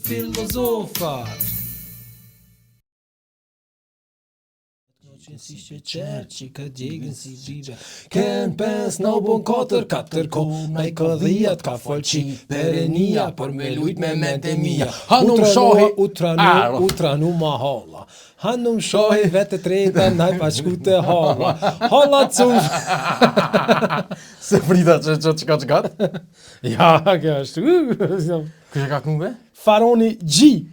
Filozofa. Si shqeqer që ka djegën si gjive Ken 5, në bon 4 ko Na I këdhijat ka folqi Perenia për me lujt me mente mija Hanum shohi Utranu ma holla Hanum shohi vete treta Naj pa shku te holla Holla cuf Se frita që ka? Ja, kjo është Kështë ka kënve? Faroni G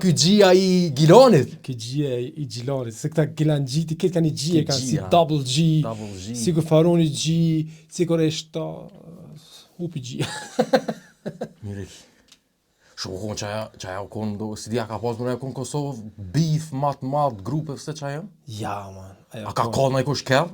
Ky gjia I Gilonit. Ky gjia I Gjilanit, se këta Gilan G, këtë kanë I G, kanë si double G, si kur Faroni G, si kur është upi G. Mirish. Shumë konë që ajo konë do, si dia ka pas mërë ajo konë Kosovë, beef, mat, grupe, vëse që ajo? Ja, man. A ka konë na I kush kërë?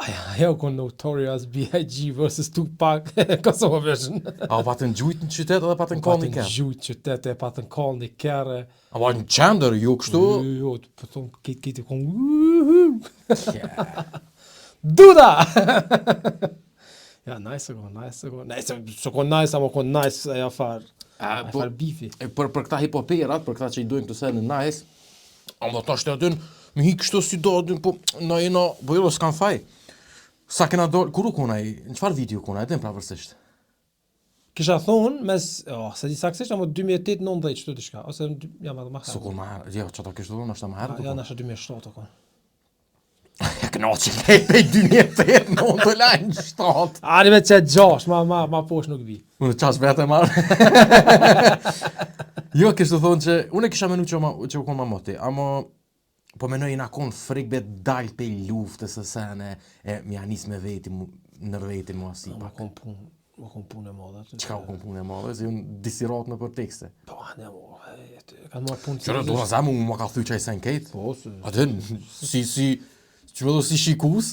Ajo konë Notorious B.I.G. versus Tupac, Kosovë version. A patën gjujt në qytet edhe patën konë në kërë? Patën gjujt qytet e patën konë në kërë. A patën qender, ju kështu? Jo, pëton kitë konë. Duda! Ja, nice konë. Nice ama konë nice e afar bifi. Për këta hipoperat, për këta që I dojnë këtë se në nice, a më të ashtë të atynë, më hi kështu si do atynë, po na jena, po jo s'kan faj. Sa kena dollë, kur u kona I, në qëfar video kona, edhe në pravërsisht? Kisha thonë, se di saksisht, ama 2008-19 qëtu të shka, ose jam edhe ma herë. Së kur ma herë, jo, që ta kishtë thonë, është ta ma herë të Ja, nështë 2007 të konë. Ja, këna që kejpej 2008-19 të lajnë 7. Ani me që 6, ma posh nuk vi. Unë qas vete marë. Jo, kishtë thonë që, unë kisha menu që u konë ma moti, ama po menoj na konë frikbe dalë pe luftës e sene, e mja nis me veti, nër veti mua si pak. Ma konë punë e madhe. Qka u konë punë e madhe, si unë disirat në për tekste. Po, ne mo, kanë marrë punë Qërë, do në zemë, unë ma ka thuj qaj sen kejt. Po, Aten, që me do si shikus,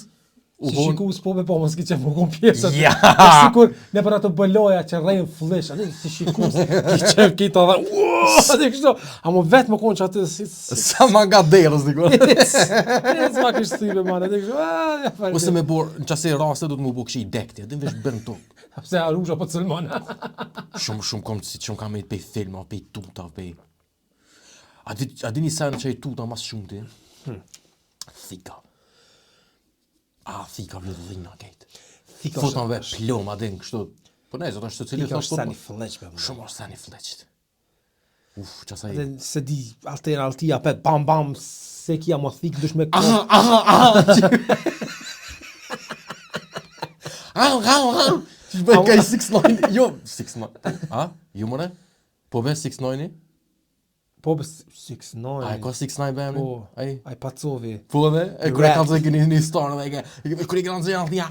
si shikus po me po, më s'ki që më konë pjesët. Ja! Sikur, ne për ato bëloja që rejnë flish, atë si shikus, ki qef kita dhe, atë kështu, a më vetë më konë që atë si... Sa ma nga derës, diko. S'ma kështë thive, man, atë kështu, Ose me borë, në qase raste do të më bu këshi I dekti, atë në vesh bërë në tokë. Pse a rrugja po të sëlmon. Shumë kom si që më kam e të pej filma, pej tuta, pej... A di një sen që I tuta mas shumë ti? Thika. Thika vlë dhina kejtë. Foton ve plom, adin kështu. Po ne, zotë është të cili Thika është seni fleqbe. Shumë është seni fleqt. Qasaj... Se di, altia, pet, bam, se kia më thikë, dush me Aha. Që bëj kaj 6ix9ine, jo, 6ix9ine. Jo mëne? Po be 6ix9ine? Po be 6ix9ine. A e ka 6ix9ine be emni? Po, a I pacove. Po dhe? E kërë e kanë zëjnë një starë dhe kërë I kanë zëjnë altia,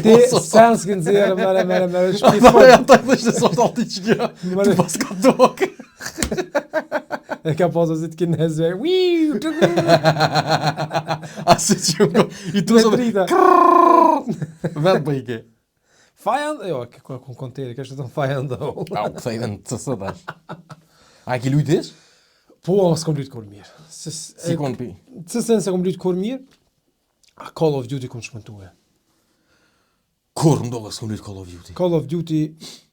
Ti sen s'kin zirë, mere, shpifon. Ja, ta I thështë e sot alti që kjo, të pas ka tokë. E ka paso si t'kin hezve, Asi që ju ko, I tu sot drita. Vetë bëjke. Fajan, jo, kon konteri, kështë të në fajan dhe o. A, u këthej dhe në të sot ashtë. A ki lujtis? Po, s'kom lujt kur mirë. Si kon pi? Se kom lujt kur mirë, a Call of Duty kom shmëntue. Kur ndoga s'kom lujt Call of Duty? Call of Duty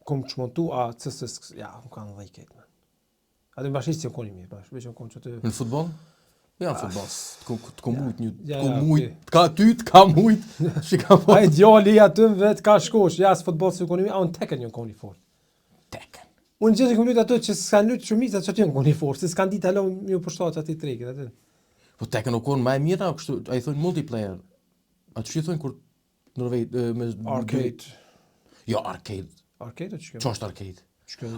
kom shmëntu, a CS, ja, më kanë dhe I ketë, man. A të mbashis që kom I mirë, veç kom që të... Në futbol? Ja, në futbol, të kom mujt një, Ja, të kom ja, mujt, t'ka ty, t'ka mujt, që ka po. A I djali aty vet ka shkosh, ja, s'futbol si kom I mirë, a unë Tekken një kom I fort. Tekken. Unë gjithë kom lujt ato që s'kan lujt shumica që aty në kom I fort, se s'kan ditë halo një përshtat ati trekit, aty. Po Tekken u konë ma e mira, kështu, a I thonë multiplayer. A që I thonë kur nërvejt, me... Arcade. Jo, arcade. Arcade o që kjo? Qa është arcade?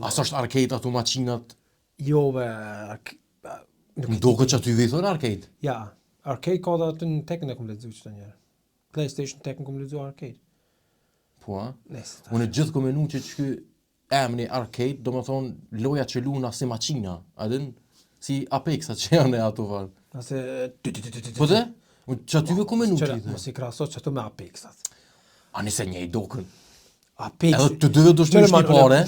A sa është arcade ato maqinat? Jo, be... Më doke që aty thonë arcade? Ja, arcade ka dhe aty në Tekken e kom ledzu që të njerë. PlayStation Tekken kom ledzu arcade. Po, a? Nesë, Unë gjithë kom menu që që emni arcade, do më thonë loja që luna si maqina, adin, si Apex-a që janë e ato farë. Ase... Po dhe? Që aty kom menu që i Mos I krasot që ato me Apex-at. A nise një I dokën. Apex... Edhe të dyve do shtu shki pare.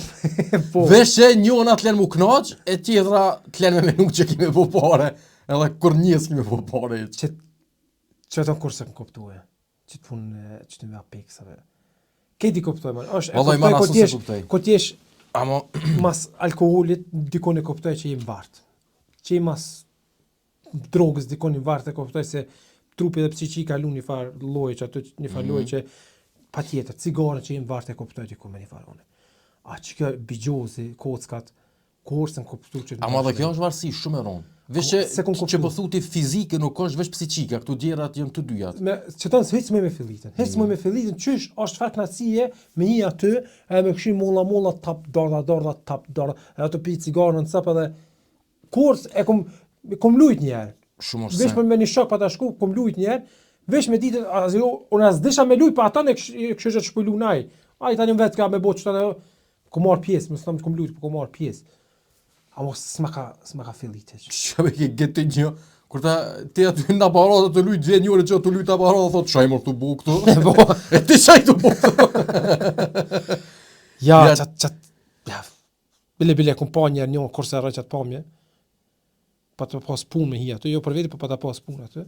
Po. Vesh që njona t'len mu knaq, e tjedra t'len me menu që kime po pare. Edhe kur njës kime po pare. Që ato në kurse më koptue. Që të punë, që të me Apex-ave. Këti kuptoj, man. Vallai man aso se kuptoj. Kur t'jesh Amo mas alkoolit, dikon e kuptoj që je mbartë. Që je mas drogës, dikon i mbartë e kuptoj se trupi dhe psiqika lu një farë lloje që aty një farë lloje që patjetër, cigare që je mbartë e kuptoj diku me një farë one. A që kjo bigjozi, kockat, kursën kuptu që... Ama dhe kjo është varësi shumë e rronë. Veç që po thuti fizike nuk është veç psiqika, këtu djerat janë të dyjat. Që tonë se hecë me fillitën. Hecë me fillitën, qysh është farë knatësie me një aty, e me këshim molla, tap, dorda, tap, dorda, e ato pi cigarën, cëp edhe... Kurs e kom lujt njerë. Shumë është Veç me një shok pa ta shku, kom lujt njerë, veç me ditën, unë as disha me lujt, pa ata në kështë që shpojlu naj. A i tani vetë ka me bo që tani, kom marrë pjesë, më së kom lujt, po kom marrë pjesë. A mos s'ma ka fillitë. Që me ke gëtë një, kur ta ti aty në aparatë të lujt dve njëre që të lujt aparatë, thotë shaj mërë të bu këtu. E ti shaj të bu këtu. Ja, bile, kom pa njerë një, kurse arre qatë pamje, pa të pas punë me hi aty, jo për veti, pa të pas punë aty.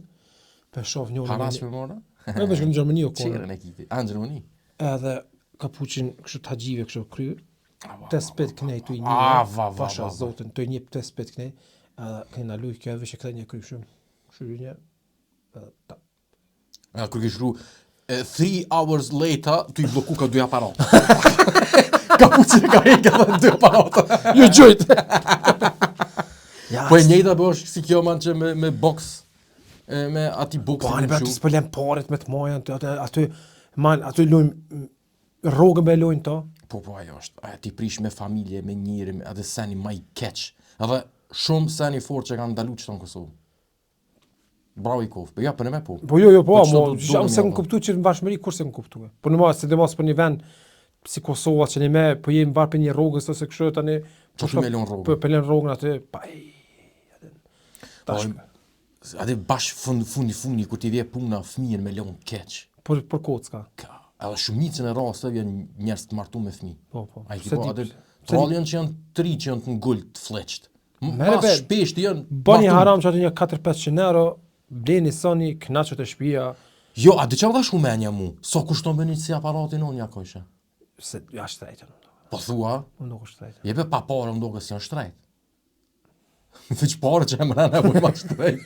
Për shof njërë... Haras me mora? E me shkëm në Gjermani o kone. Qerën e kipi, a në Gjermani? Edhe kapuqin kështu të haqive kështu kryrë, të spet kënej të i një, pasha zotin, të i një të spet kënej, edhe kënej na luj kjo, vështë e këthe një kryp shumë, shuru një, edhe ta. Kër ke shru, 3 hours later, tu i bloku ka 2 aparatë. Kapuqin e ka heke dhe 2 aparatë. Ju gjojt! Po e njejta bë është si kjo man që me box, me ati boxin Po, anë për aty s'pëllem paret me të moja, aty lujmë, rogën me lujnë to. Po, ajo është, ajo ti prish me familje, me njëri, atë seni ma i keq. Edhe shumë seni fort që kanë ndalu qëto në Kosovë. Bravo i kofë, ja për në me po. Po jo, jam se më kuptu që në bashkëmëri, kur se më kuptu. Po në se dhe mos për një vend, si Kosova, që një me, po jemi barë për një rogës, ose kështë tani... Po shumë me lon rogën. Po me lon rogën aty, Ate bash fundi, kur ti vje puna fëmijën me lon keq. Për kocka. Edhe shumicën e rasteve janë njerëz të martu me fëmijë. Po. Ai tipo atë trollën që janë të ri që janë të ngult të fleqt. Mas shpesh të janë. Bani haram që atë një 4-500 euro, bleni soni, knaqët e shtëpia. Jo, a di çfarë dash umenja mu? Sa kushton bëni si aparatin on ja kojsha? Se ja shtrejtën. Po thua? Unë nuk është shtrejtën. Jebe pa parë më duket se janë shtrejt. Veç parë që më rana po ma shtrejt.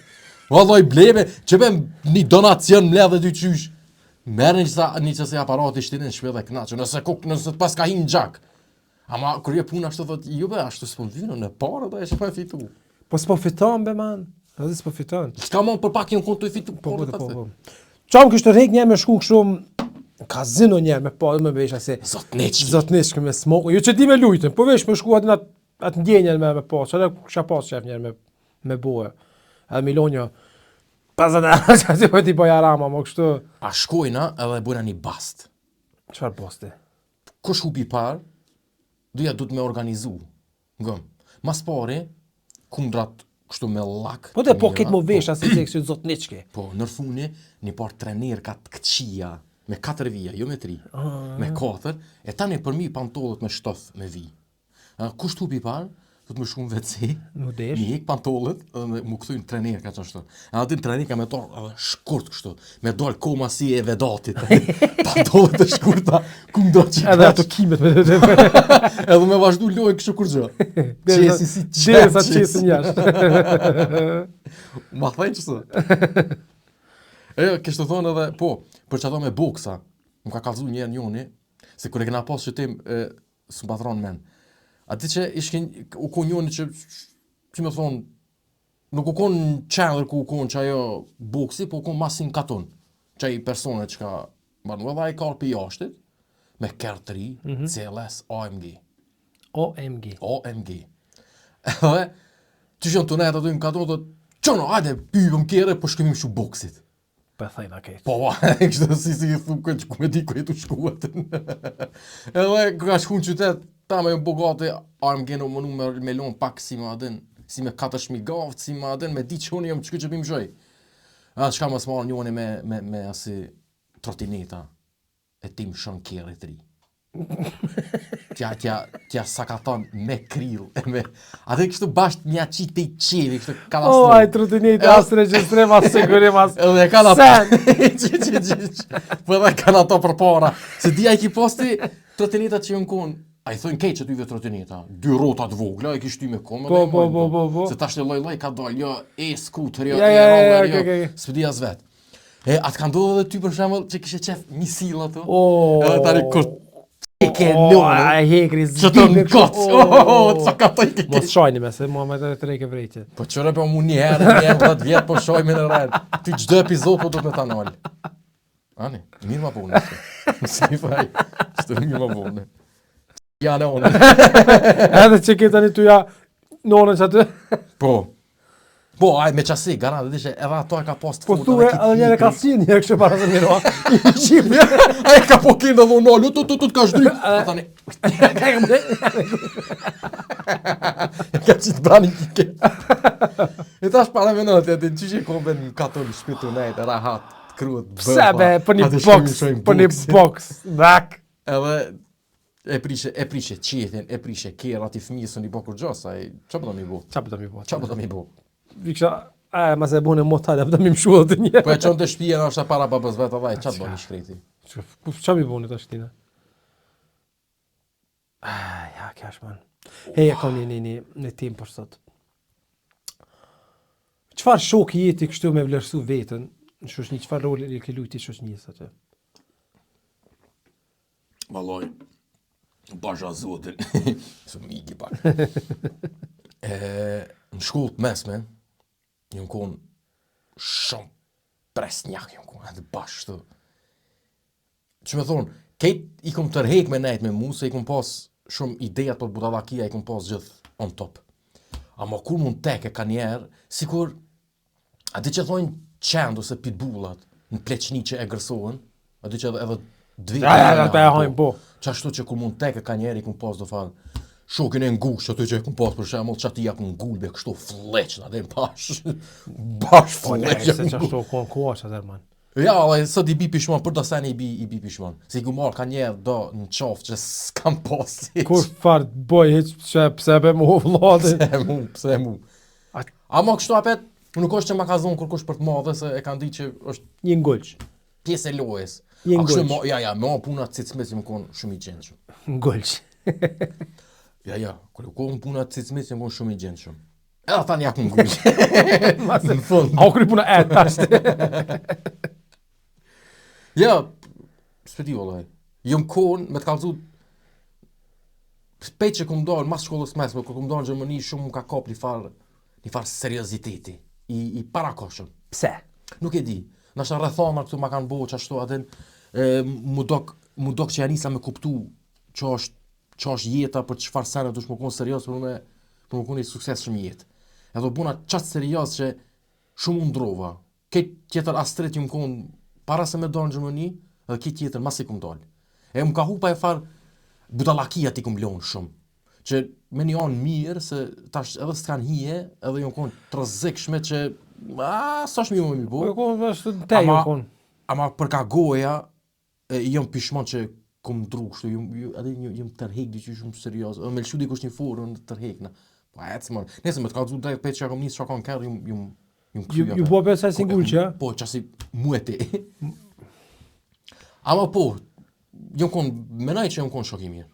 Vallai bleve, çe bëm një donacion mbledh dy qysh. Merrni një qëse aparati shtirin shpje dhe knaqë, nëse pas ka hinë gjak. Ama kur je puna ashtu thot, jo be, ashtu s'po vynë, në parë dhe e që pa e fitu. Po s'po fiton be man, edhe s'po fiton. S'ka mon për pak një kënë të e fitu. Po. Qamë kështë rejk një me shku kështu, kazino një me po, dhe me vesha se... Zotniçki me smokë, jo që di me lujtën, po vesh me shku atë ndjenjen me po, që edhe kësha pas qef njerë me boje. Edhe Milonjo, 50 euro që ati po ti boja rama, mo kështu. A shkojna edhe bujna një bast. Qfar basti? Kush hupi par, duja du të me organizu. Ngëm. Mas pari, kundrat kështu me lak. Po dhe po këtë mo vesha si se kështu zotniçki. Po, nërfuni, një par trener ka të këqia, me 4 vija, jo me 3, me 4, e tani për mi pantollet me shtoth me vi. Kush të hupi par, do të më shumë WC, një hek pantollet, dhe më këthujnë trener ka qështu. A atin trener ka me torë shkurt kështu, me dojnë koma si e vedatit. Pantollet e shkurta, ku më do që edhe ato kimet me dhe edhe me vazhdu lojnë kështu kur gjë. Qesi si qesi. Dhe sa qesi njashtë. Ma thajnë qësë. Kështë të thonë edhe, po, për që ato me boksa, më ka kalzu njerë njoni, se kër e këna pas që tim, së më patron men. A ti që ishkin, u konë njoni që me thonë, nuk u konë qendrë ku u konë që ajo boksi, po u konë masin katon. Që i persone që ka marrë, edhe a i karë për jashtit, me kërë 3, CLS, AMG. OMG. Edhe, që shënë të nejtë ato im katon, dhe, qëno, ajde, pyvëm kere, po shkëmim shu boksit. Për thajna këtë. Po, kështë si i thumë këtë që ku me di ku jetu shkuatën. Edhe, ka shku në qytet, ta me bogate, AMG në më me lonë pak si me adin, si me 4.000 gavt, si me adin, me di që unë jam që që bim zhoj. A, qka më smarë njone me asi trotineta, e tim shën kjerë e 3. Tja, t'ja sakaton me krill, me... Atë kështu bashkë një qitë i qevi, kështu O, kalastri. ai trotinit as regjistrim, as sigurim, as... Edhe kanë Sen! Po edhe kanë ato për para. Se dia i ki posti trotinitat që jënë konë. A i thojnë keq që t'yve trotinita. 2 rrota të vogla, e kishtu me komë. Po. Se tash të loj ka dal, jo, e-scooter, jo, Ja, e-roller, okay. jo, s'pëdi as vet. Atë kanë ndodhur edhe ty për shembull që kishe qef misil ato. O, Edhe tani kur e ke nonë. ai hekri Që të në kotë, ca ka të i ke Mos shajni me se mua me të treke vrejtje. Po qëre po mu një herë, 10 vjet, po shojme në rrën. Ty çdo epizod po do të tanal. Ani, mirë ma bune. Si faj, çdo mirë ma bune. Ja në onë. Edhe që ke tani tuja nonën që aty. Po, aj me qasi, garant, edhe edhe ato e ka post Po foto. thue, edhe njëre ka si njërë kështë para se mirua. I qipë. Ai ka po kinë dhe dhunollu, tu ka shdryp. Po tani, ka qitë brani kike. E tash para me nëtë, edhe në qështë e kombe në katol shpitu nejtë, rahat, kruet, bëpa. Pse be, për një box, dak. Edhe e prishe qetin, e prishe kera, ti fëmijës në një bokur gjosa, qa po do mi bo? Qa po do mi bo? Qa po do mi bo? Vikësha, ma se bune motalja, po do mi mshullë të një. Po e qonë të shpije në është para babës vetë, vaj, qa të bo një shkreti? Qa mi bune të shtina? Ja, kjash, man. Hej, e ka një tim për sot. Qfar shoki jeti kështu me vlerësu vetën, në shoshni, qfar roli i ke lujti shoshnisë atë? Valoj, basha zotin, së migi pak. Në shkollë të mesme, jënë konë shumë presnjak, jënë konë edhe bashkë të. Që me thonë, kejt i kom tërhek me nejt me mu, se i kom pas shumë idejat për budalakia, i kom pas gjithë on top. Ama kur mund teke ka njerë, sikur, ati që thonë qend ose pitbullat, në pleqni që e gërsohen, ati që edhe dvi... Ja, ta e hajnë po. Qashtu që kur mund teke ka njerë, i kom pas do falë, shokin e ngush, aty që e kom pas për shemull, që ati jak në ngulbe, kështu fleqna, dhe bash fleqna. Se qashtu konë kuash atër, man. Ja, ale sot i bi pishmon, për do sen i bi pishmon. Se i ku marrë ka njerë do në qofë që s'kam pasi. Kur farë boj heq që pse be mu vladin. Pse mu. Ama kështu apet, nuk është që ma ka zonë kur kush për të madhe, se e kanë di që është Një ngulq. pjesë e lojës. Një A kështu ngulq. ja, me o puna të cicmit që më konë shumë i gjenë shumë. Ngulq. Ja, kur u konë puna të cicmit që më konë shumë i gjenë shumë. Edhe ta një akë në ngulq. Në fund. A u kry puna e tashtë. Ja, s'peti vallaj. Jëm konë me të kallëzu pejt që kom dalë, mas shkollës mesme, kur kom dalë në Gjermani, shumë më ka kap një farë serioziteti, i parakoshëm. Pse? Nuk e di. Nashta rrethana këtu ma kanë bo qashtu atin, mu dok që ja nisa me kuptu që është jeta për çfarë sene dush më konë serios për më konë i sukses shumë jetë. Edhe buna qatë serios që shumë undrova. Këtë tjetër astrit ju më konë para se me dalë në Gjermani, edhe këtë tjetër mas i kom dalë. E më ka hupa e farë budalakia ti kom lonë shumë. Që me një anë mirë, se tash edhe s'kan hije, edhe ju më konë të rëzikshme që s'është mi më mi bo. Po konë është te ju konë. Ama për ka goja, jëm pishmon që kom dru kështu, jëm tërhek di që shumë serios, me lëshu di kush një forën tërhek në. Po ecë mërë, nesë me të ka dhu drejt pejtë që kom njësë që kam kërë, jëm kryja. Ju po përsa si ngulq, ja? Po, qasi muete. Ama po, jëm konë, menaj që jëm konë shok i mirë.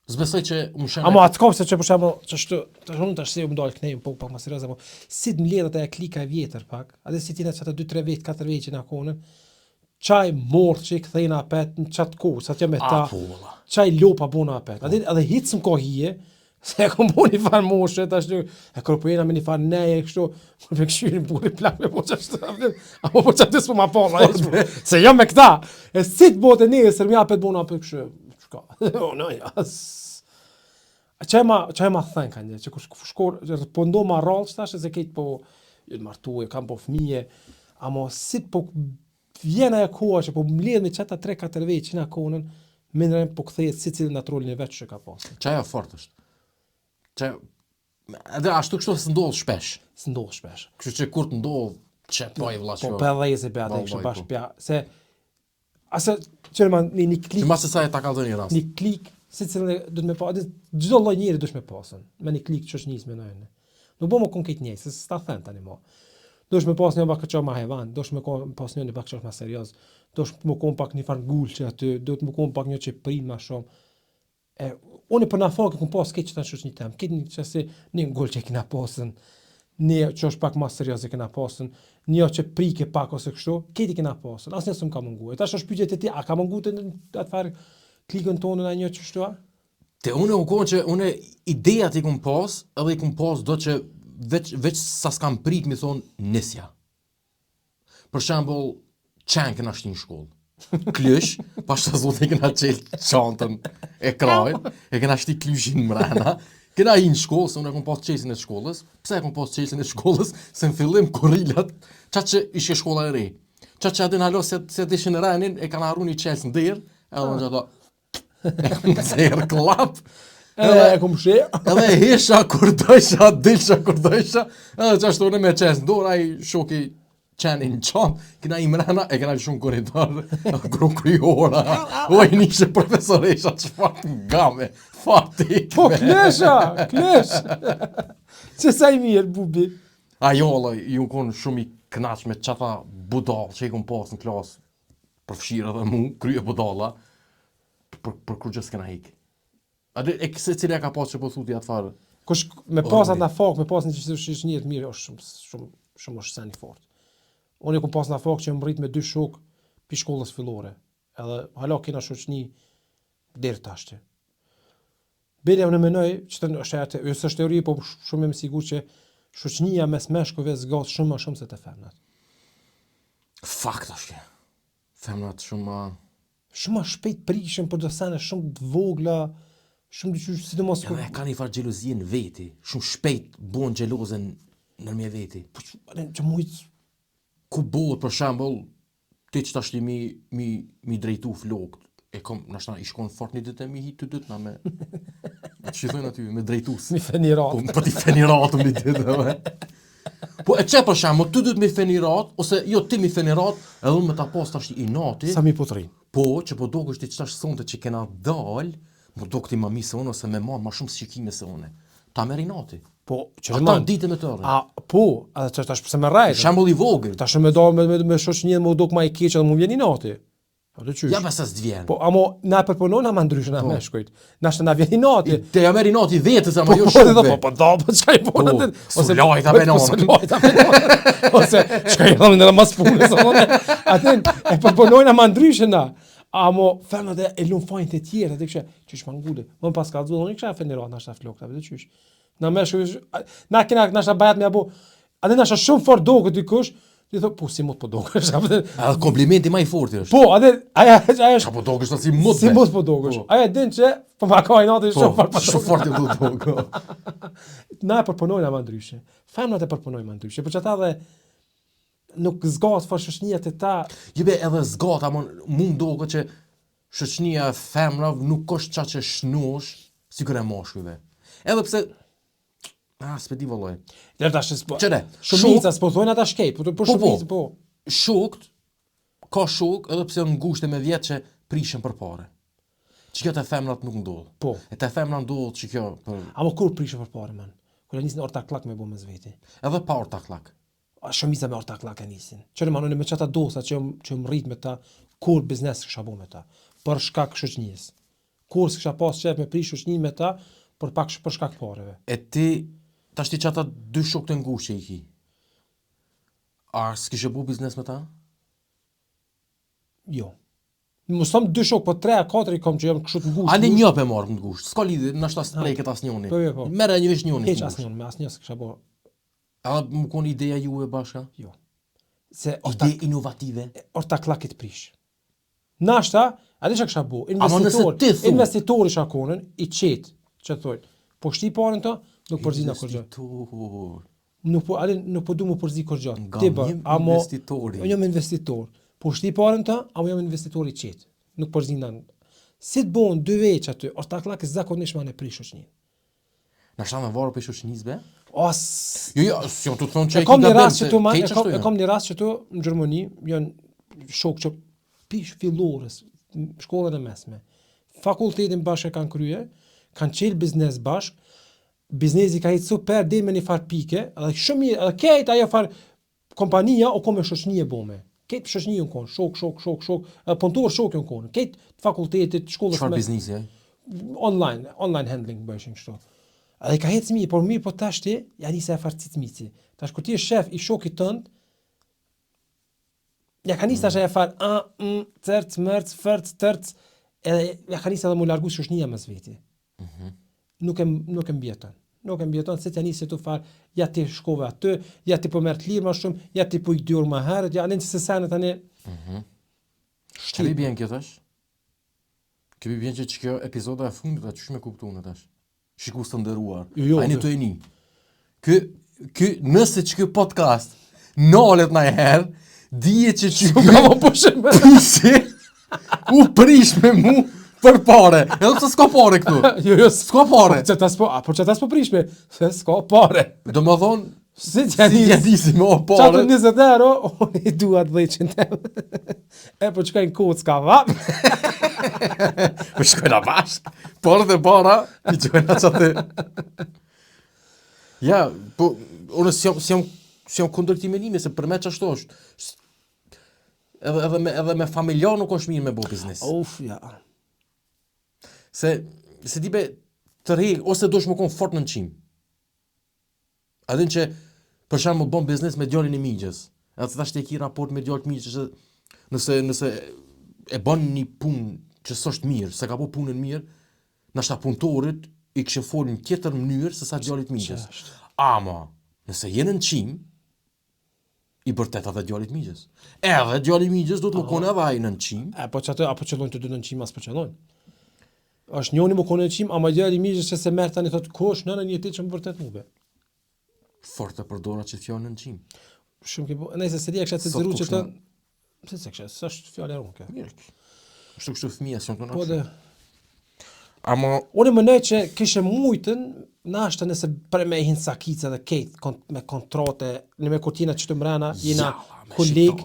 Zbesoj që më shenë... Ama atë kopse që për shemë, që shtu, të shumë të ashtë se ju më dalë kënejmë pak më serios, ama si të mledhat e klika e vjetër pak, adhe si tina që atë 2-3 vetë, 4 vetë që nga konën, qaj morë që i këthejnë apet në qatë kohë, sa t'ja me ta, qaj lopa bona apet. Adhe hitës më ka hije, se e kom bo një farë moshe, tash një, e kërpojena me një farë neje, kështu, më me këshyri më buri plak me po qashtu, apo po qatë s'po ma pala, se jam me këta, e si të bote nesër, mi apet bona apet kështu, shka, o në jas. Qaj ma thënë ka një, që shkor, po ndo ma rallë që tash, se kejtë po, jënë martu e kam po fmije, ama si po vjena e koha që po mbledh me qëta 3-4 vejtë që nga konën, minërën po këthejet si cilë në trolin e vetë që ka pasë. Qaja fort është. Edhe ashtu kështu së ndodhë shpesh. Së ndodhë shpesh. Kështu që kur të ndodhë, që po i vlasho. Po përdhejse be atë kështë bashkë pja. Se, ase, qërëma, një klik... Që masë sa e ta kalëzë një rast. Një klik, secili do të më pa, çdo lloj njeri duhet më pasën. Me një klik shoqënisë më ndonjë. Nuk bëmo konkret njëjtë, se s'ta thën tani më. Dosh me pas një pak çfarë më hevan, dosh me pas një pak çfarë më serioz, dosh më kon pak një far ngulçi aty, do të më kon pak një çep prim më shumë. Unë për na fakë kum pas keq të shoqëni tem. Këtë një çasi një ngulçi që na pasën, një çosh pak më serioz që na pasën, një që prike pak ose kështu, këtë që na pasën. Asnjë s'm ka munguar. Tash është pyetja e ti, a ka munguar të atë far klikën tonë në një çështje? Te unë u konë që unë ideja ti kum pas, edhe i kum pas do që veç sa s'kam prit mi thonë nisja. Për shembull, qenë këna shti në shkollë. Klysh, pashtë të zotë e këna qelë qantën e krajt, e këna shti klyshin mrena, këna i në shkollë, se unë e kum pas qesin e shkollës. Pse e kum pas qesin e shkollës? Se në fillim korillat, qatë që ishke shkolla e re. Qatë që adin halo se dishin renin, e kanë arru një qelës në dirë, edhe në gjato, e kum zerë klap. E kum shë. Edhe hesha kur dojsha, dilsha kur dojsha, edhe qashtu unë me qesë në dorë, ai shoki qenë në qamë, këna i mrena, e këna shumë koridor, kru kryora, oj nishe profesoresha, që fatë nga me, fatik me. Po, klesh! Që sa i mirë, bubi. Ajo, ju konë shumë i knaq me qata budal, që i kom pas në klasë, përfshirë dhe mu, krye budala, për kur gjës këna hik. E këse cilja ka pas që po thuti atë farë? Kush me pas atë na fak, me pas një që njët mirë, është shumë është sen i fort. Unë kom pas na fak që më rrit me 2 shok pi shkollës fillore. Edhe hala kena shoqni deri tash. Bile unë menoj që të është teori, po shumë më sigurt që shoqënia mes meshkujve zgat shumë më shumë se te femnat. Fakt është. Femnat shumë më shpejt prishen për do sene shumë të vogla, shumë dyqysh, sidomos kur ka një farë xhelozie në veti, shumë shpejt bën xheloze ndërmjet veti. Po që mujt ku bëhet për shembull ti që tash mi drejtu flokt, e kom nashta i shkon fort një ditë mi hit të dytë na me ç'i thon aty me drejtues. Mi fenirat. Po ti fenirat mi ditë. Po e çe për shembull ti dytë mi fenirat ose jo ti mi fenirat, edhe unë me ta pas tash i nati. Sa mi po të rrin. Po që po dokesh ti ç'tash sonte që kena dal, po dokti më mi se unë ose me ma shumë shikime se unë. Ta merr i nati. Po, që ata ditë me tërë. Po, edhe që tash pse më rrajt. Shembull i vogël. Tash më do me shoqënia më dok më i keq edhe më vjen i nati. Atë çysh. Ja pse s'vjen. Po, amo na përpunon ama ndryshën na meshkujt. Na na vjen i nati. Te ja merr i nati vetës ama jo shumë. Po, po çaj po atë. Ose lajta me nonë. Ose çka i thonë në mas punës sonë. Atë e përpunojnë ama ndryshën na. Amo femnat e lun fajin të tjerë, atë kështu, çish mangule. Më pas ka dhënë kështu fenirat na shaf lokta, vetë çish. Na meshkuj, na kena na shabat me apo. Atë na shumë fort dogut dikush, ti thon po si mot po dogesh. A komplimenti më i fortë është. Po, atë ajo është. Po dogesh si mot. Si mot po dogesh. Ajo din që po ma ka natë shumë fort. Shumë fort do dog. Na përpunojnë ama ndryshe. Femnat e përpunojnë më ndryshe, por çata dhe nuk zgat fort shoqënia te ta. Jebe edhe zgat, ama mund dogo që shoqënia e femrave nuk është çka që shnosh sikur e moshkujve. Edhe pse s'pe di valloj. Le tash s'po. Çere. Shumica s'po thonë ata shkej, po shumica po. Shokt ka shok edhe pse ngushtë me 10 që prishin për parë. Që kjo te femrat nuk ndodh. Po. E te femrat ndodh që kjo për. Ama kur prishin për parë man? Kur nisin ortaklak me bë me zveti. Edhe pa ortaklak. Shumica me ortaklak e nisin. Çfarë manon me çata dosa që mrit me ta kur biznes kisha bë me ta. Për shkak shoqënisë. Kur s'kisha pas çep me prish shoqëni me ta për shkak parëve. E ti tash ti çata 2 shok të ngushtë i ki. A s'kishe bu biznes me ta? Jo. Mos thom 2 shok, po 3-4 i kam që jam kështu të ngushtë. Ani një pe marr të ngushtë. S'ka lidhje, na shtas pleket asnjëni. Po. Merë një vesh njëri. Hiç asnjëun, me asnjë s'kisha bë. A më kon ideja juve bashka? Jo. Se ide inovative. Ortaklakit prish. Nashta, a dhe që kësha bu, investitori shakonën, i qetë, që thojnë, po shti parën të, nuk përzina kërgjë. Nuk po du mu përzi kërgjë. Nga njëm investitori. Jam investitor. Po shti parën të, amo jam investitori i qetë. Nuk përzina. Si të bon 2 veç aty, ortaklak e zakonisht ma në prish shoqënin. Na shta me varë për shoqënis be? Jo, si të thonë që e kam një rast që tu, e kam një rast që tu, në Gjermani, janë shok që pish fillorës, shkollën e mesme, fakultetin bashkë kanë krye, kanë qelë biznes bashkë, biznesi ka hitë super dhe me një farë pike, edhe shumë mirë, edhe kejt ajo farë kompania o ko me shoqni e bome. Kejt shoqni unë konë, shok, punëtor shok unë konë, kejt fakultetit, shkollës Çfarë biznesi, online handling bëshin kështu. Edhe ka hitë mirë, por mirë po tash ti, ja nisa e farë cicmici. Tash kur ti je shef i shokit tënd, ja ka nisë tash e farë, tërc, mërc, fërc, tërc, edhe ja ka nisë edhe mu largu shoqnia mes veti. Nuk e mbjeton. Nuk e mbjeton se t'ja nisë të farë, ja ti shkove aty, ja ti po merr të lirë më shumë, ja ti po i dyrë më herët, ja alin që se sene tani. Çfarë bjen kjo tash? Kjo bjen që kjo epizoda e fundit atë çu me kuptuar tash. Shikus të nderuar. Ai të jeni. Ky nëse ç'ky podcast nolet na herë, dihet që çu Kam po shumë. U prish me mu për pare. Edhe pse s'ka pare këtu. Jo, S'ka pare. Po çfarë s'po prishme? Se s'ka pare. Domethën Si t'ja disi me o Qatë pare. 20 euro, unë i dua 200 euro. E po qkajnë kocka, va? Po shkojna bashk. Porë dhe para, i qojna qatë. Ja, po, unë si jam kundër këtij menimi, se për me që ashtu është. Edhe me familjar nuk është mirë me bo biznes. Uf, ja. Se ti be të rejë, ose do shmë konë fort në nëqim. Adin që, për shembull bën biznes me djalin e migjës. Edhe tash te ki raport me djalin e migjës që nëse e bën një punë që s'është mirë, se ka po punën mirë, nashta punëtorit i kishin folën në tjetër mënyrë se sa djalit migjës. Ama, nëse je në nëqim, i bërtet edhe djalit migjës. Edhe djalit migjës do të më kone edhe ai në nëqim. Po çato apo qëllojnë të dy në nëqim, as po qëllojnë. Është njoni më kone nëqim, ama djali migjës që se merr tani thotë kosh nëna një ti që më vërtet mube. Fort e përdora që fjalën në nëqim. Shumë ke nëse se dia kisha të zëru që të se kisha, s'është fjalë e runke. Mirë. Kështu fëmija s'jon tonë. Po dhe Ama unë mendoj që kishe mujtën nashta nëse për me hin sakica dhe kejt me kontrate, në me kurtina që të mrena, jena koleg,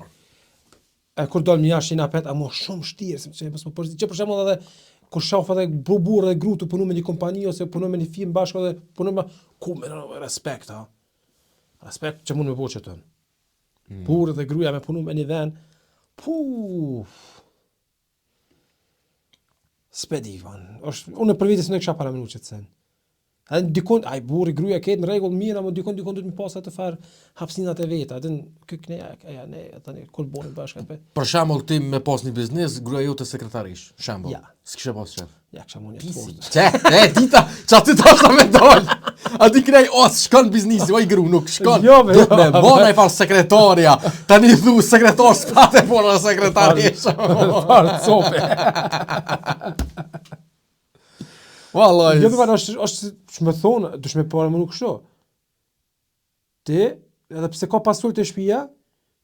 kur dal më jashtë jena pet, ama shumë shtirë, sepse mos më përzi. Që për shembull edhe kur shoh edhe burr dhe gru të punon me një kompani ose punon me një firmë bashkë dhe punon me ku me respekt, ha. Respekt që mund me bëj çetën. Burrë dhe gruaja me punon me një vend. Spedivan. Unë për vitin nuk kisha para minutë të sen. Edhe dikon ai burri gruaja këtë në rregull mirë, ama dikon do të më pas atë far hapësinat e veta. Atë kë ne tani kul boni bashkë apo. për shembull ti me pas një biznes, gruaja jote sekretarish, shembull. Ja. S'kishe pas shef. Ja kisha mund të fort. Dita, çati tash me dal. A di krej shkon biznesi, oj gru nuk shkon. Jo, Do të me bona i fal sekretarja. Tani thu sekretar s'pate bona sekretarish. Fare cope. Wallahi. Jo vetëm është ç'më thon, dush me para më nuk kështu. Ti, edhe pse ka pasur të shtëpia,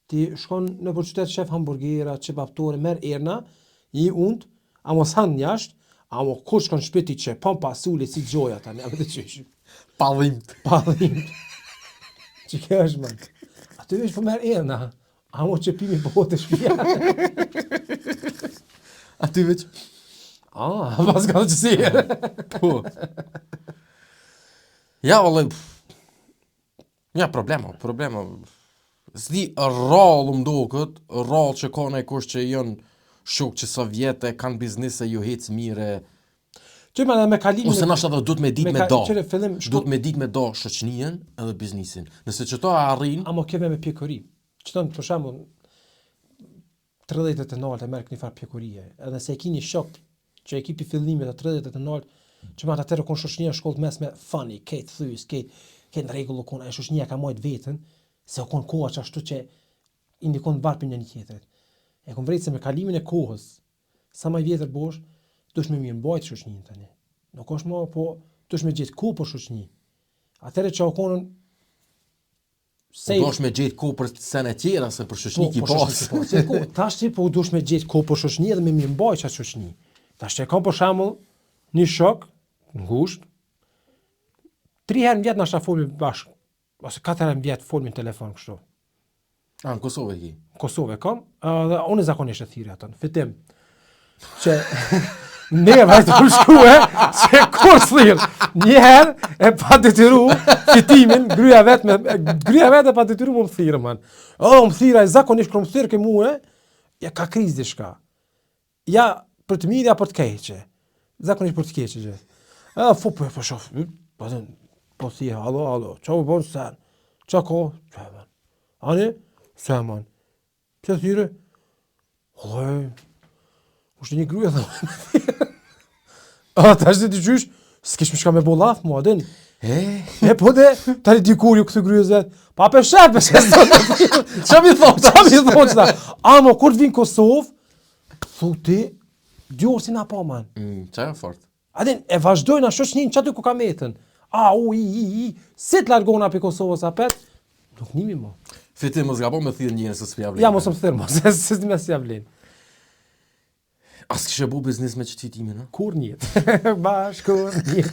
ti shkon në për qytet shef hamburgera, çebaptore, merr erna, i und, a mos han jashtë, a mo kur shkon në shtëpi që pa pasule si gjoja tani, apo të çesh. Pallim. Që kjo është man. Aty është po merr erna. A mo që pimi po të shtëpia. Aty veç. Pas ka të si. Po. Ja, vallahi. Ja, problema. S'di rrallë mdokët, rrallë që ka në kush që janë shok që sa vjetë, kanë biznise ju hecë mire. Që me kalimin. Ose nashta do të me ditë me do. Fillim Do të me ditë me do shoqënien edhe biznisin. Nëse që to arrin, amo keve me pjekuri. Çton për shembull 30 e naltë merr një far pjekurie. Edhe se e keni shok që ekipi fillimit të 30 e naltë, që ma atëherë kon shoqënia shkollë mesme funny, këtë thys, këtë në rregull kon ai shoqënia ka marrë veten, se kon koha ashtu që indikon varpin në një tjetër. E kon vrejtë se me kalimin e kohës, sa më vjetër bosh, dush me mirë mbajt shoqënin tani. Nuk është më, po dush me gjetë kohë për shoqëni. Atëherë që okonën do me gjetë kohë për sene tjera se për shoqëni ki pas. Tash ti po dush me gjetë kohë për shoqëni dhe me mirë mbajt çfarë shoqëni. Tash që kam për shembull një shok ngusht 3 herë në vjet na folmi bashkë, ose 4 herë në vjet folmi në telefon kështu. Në Kosovë ki? Kosovë kam, dhe unë zakonisht e thirrja atë, fitim. Që Ne vajtë të shkue që kur thirr. Njëherë e pa detyru fitimin, gryja vetë e pa detyru më thirrë, man. Më thirrë, ai zakonisht kur më thirrë ke mua, ja ka krizë diçka. Ja për të mirë, ja për të keqe. Zakonisht për të keqe gjë. Po shoh, po thirrë, alo, çau bon sen. Çka ko? Çfarë? Ani? Sa man. Pse thirrë? Është një gryja dhe. Tash ti gjysh, s'kish më shka me bollaf mua, din. Po dhe, tani dikur ju këtë gryjës vetë. Pa peshet zot. Qa mi thonë qëta? Amo, kur të vinë Kosovë, thu ti, 2 orë si na pa, man. Qa e fort? Adin, e vazhdojnë a shoqnin qaty ku ka metën. Si të largona për Kosovës apet, nuk nimi mo. Fitim më zgabo me thirë njënë se s'pja vlenë. Ja, mos më thirë mo, se me s'ja vlenë. As kishe bu biznis me qëtitimin, no? Kur njët. Bash, kur njët.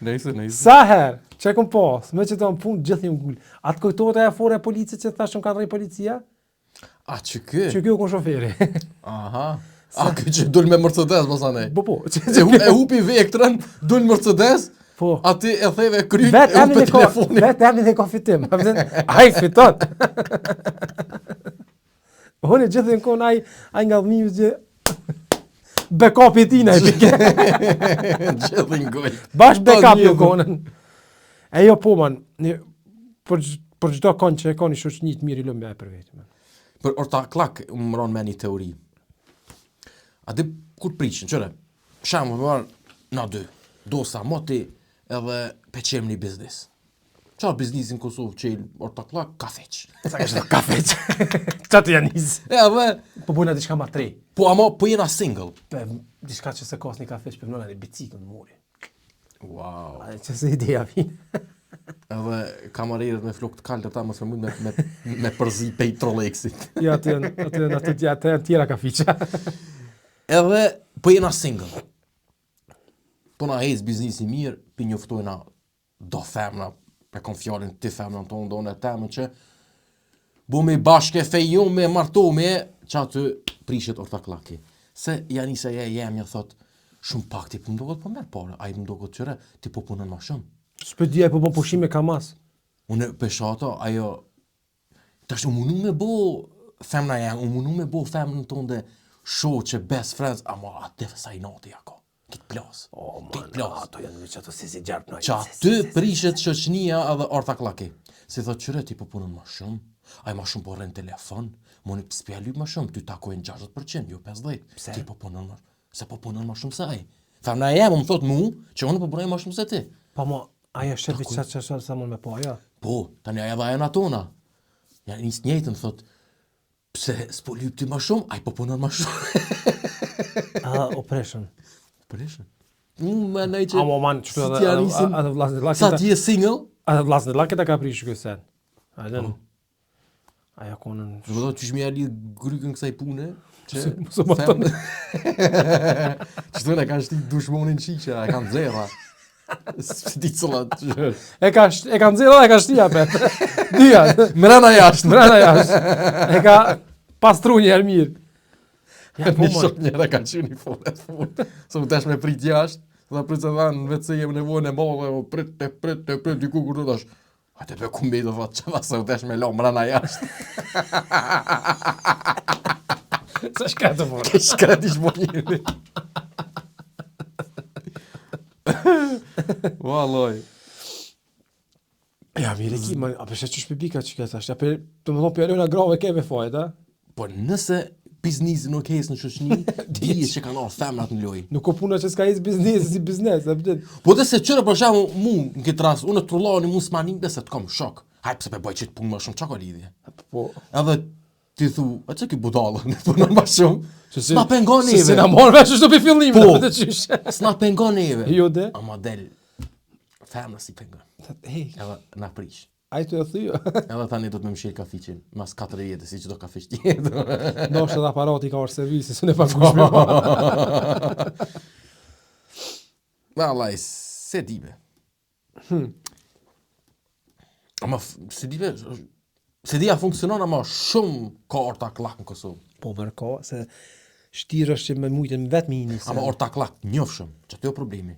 Nejse. Sa herë, që kom pas, me që të më punë gjithë një ngullë. Atë kujtohet e afore e policit që thashëm ka rrej policia? Që kë? Që kjo kon shoferi. Aha. Kë që dull me Mercedes, mos anej. Po. E hupi vektrën, dull Mercedes, po. Ati e theve kryt, e hupi telefonin. Vetë emnin e ka fitim. Ai fiton. Hone gjithë në konë ai nga dhëmimi që backup i tina i pike. Gjithë në gojë. Bash backup i konën. E jo po, man, për çdo konë që e ka një shoqni të mirë i lëmbja e për vetë, man. Për orta klak, më ronë me një teori. A di kur prishin, qëre, shamë më marë na dy, dosa, moti edhe peqem një biznis. Qa biznisin Kosovë që orta klak, kafeq. Sa ka shto kafeq. Qa të janë izë. Edhe, po bujna diçka ma tre. po ama, po jena single. Diçka që se kas një kafeq për nëna një bicikën muri. Wow. Që se ideja vinë. Edhe kamarerët me flok të kalë të ta mësë me mund me përzi pej Trolexit. Ja, atë janë tjera kafiqa. Edhe, po jena single. Po na hez biznisi mirë, pi njoftojna do femna, e kom fjallin ti femna tonë, do në temë që bu me bashke fejon me martome, që aty prishet orta klaki. Se janë se jemja thot, shumë pak ti po mdogot po merë pare, a i mdogot qëre, ti po punën ma shumë. S'pëdia po bon pushime ka mas. Unë peshata, ajo, tash u munu me bo femna jam, u munu me bo femnën tonë dhe shoqe, best friends, ama atë sa i nati jako. Kitë plas. Ato janë që ato si gjartë nëjë. Qa ty prishet shoqnia edhe orta klaki. Si thot qëre, ti po punën ma shumë, a i ma shumë po rrën telefon, moni s'pja lyp ma shumë, ty takojnë 60%, jo 50%. Pse? Ti po punën ma, se po punën ma shumë se aj. Femna jem, më thot mu, që unë po punën ma shumë se ti. Pa mo, aja shefi që sa mund me po, aja? Po, tani aja dhe aja na tona. Ja njës njëjtën, thot, pse s'po lyp ty ma shumë, a i po punën ma shumë. Operation. Prishën. Me nej që... Amo man, qëtu edhe vlasnit lakit... Sa ti je single? Edhe vlasnit lakit e ka prishë kësen. Ajden. Aja konën... Vëdo, që shmi ali grykën kësaj pune? Mësë më tonë. Qëtu e ka shti dushmonin qisha, e kanë zera. Së ti cëllat, që... E kanë zera dhe e ka shti apet. Dyja. Mrena jashtë. E ka pastru një herë mirë. Ja, po shok njëra ka që një full. Se më tesh me prit jashtë, dhe prit se dhanë, vetë se jem nevojnë e mallë, prit, diku kur të dash. A te pe kumbi do thot që se më tesh me lo mrena jashtë. Se shka të forë. Ke shka t'i shmonjiri. Valoj. Ja, mirë e ki, a përshë që shpibika që këtë ashtë, të më thonë pjallona grave keve fajt, a? Po nëse biznisi nuk hes në shoqni, dije që kanë orë femnat në lojë. Nuk o puna që s'ka hes biznesi si biznes, a pëtët? Po dhe se qëre për shemë mu në këtë rast, unë të trulloni mu s'manin dhe se të kom shok. Haj pëse pe boj që të punë më shumë, qa ka lidhje? Po. Edhe ti thu, a që ki budalë, në punë më shumë? S'na pengon neve. Se na morë vesh është do për fillim, po, në qyshe. S'na pengon neve. Jo dhe? Ama del, femna si pengon. Hej, Edhe na prish. aj të e thujo. Edhe tani do të me mshirë kafiqin, mas 4 vjetë, si që do kafiq tjetër. Do është edhe aparati ka orë servisi, së ne pa kushme. Vallaj, se dibe. Ama, se dibe, se dia funksionon, ama shumë ka orta klak në Kosovë. Po mërë ka, se shtirë është që me mujtën vetë me një. Ama ortaklak, njofshëm, që të jo problemi.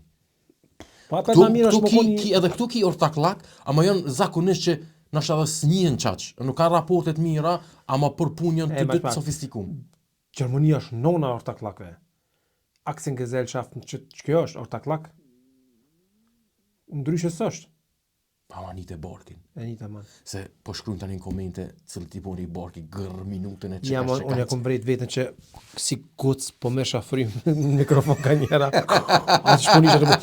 Po atë ma mirë është më koni... Edhe këtu ki ortaklak, ama janë zakonisht që nështë edhe s'njihen qaq. Nuk ka raportet mira, ama për punën të dytë sofistikum. Gjermania është nona ortaklakve. Aktiengesellschaft që kjo është ortaklak. Ndryshe s'është. Ama njët e barkin. E njët e man. Se po shkrujnë tani në komente cilë tiponi i barki gërë minutën e Ja, unë e kom vrejt vetën që si kuc po me shafrim në mikrofon ka njera. A të shponi që të mu...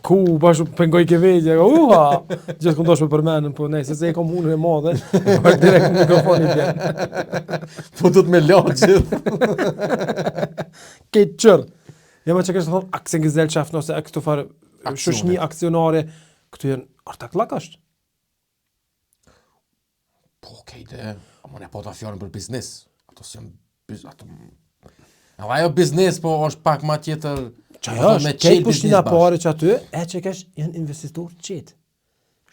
Ku, bashkë pengoj ke vejtja, uha! Gjithë këmë dosh me përmenën, po nej, se e kom unën e madhe, bashkë direkt në mikrofon i bjenë. Po të me latë gjithë. Kejtë qërë. Ja, ma që kështë të thonë Aktiengesellschaft, ose këtu farë shoqëni aksionare, këtu jenë ortaklak është. Po, kejtë, ama ne po ta fjallën për biznes. Ato si janë... Ajo biznes, po është pak ma tjetër... Qaja është, kejtë pushtina pare që aty, e që kesh janë investitor qetë.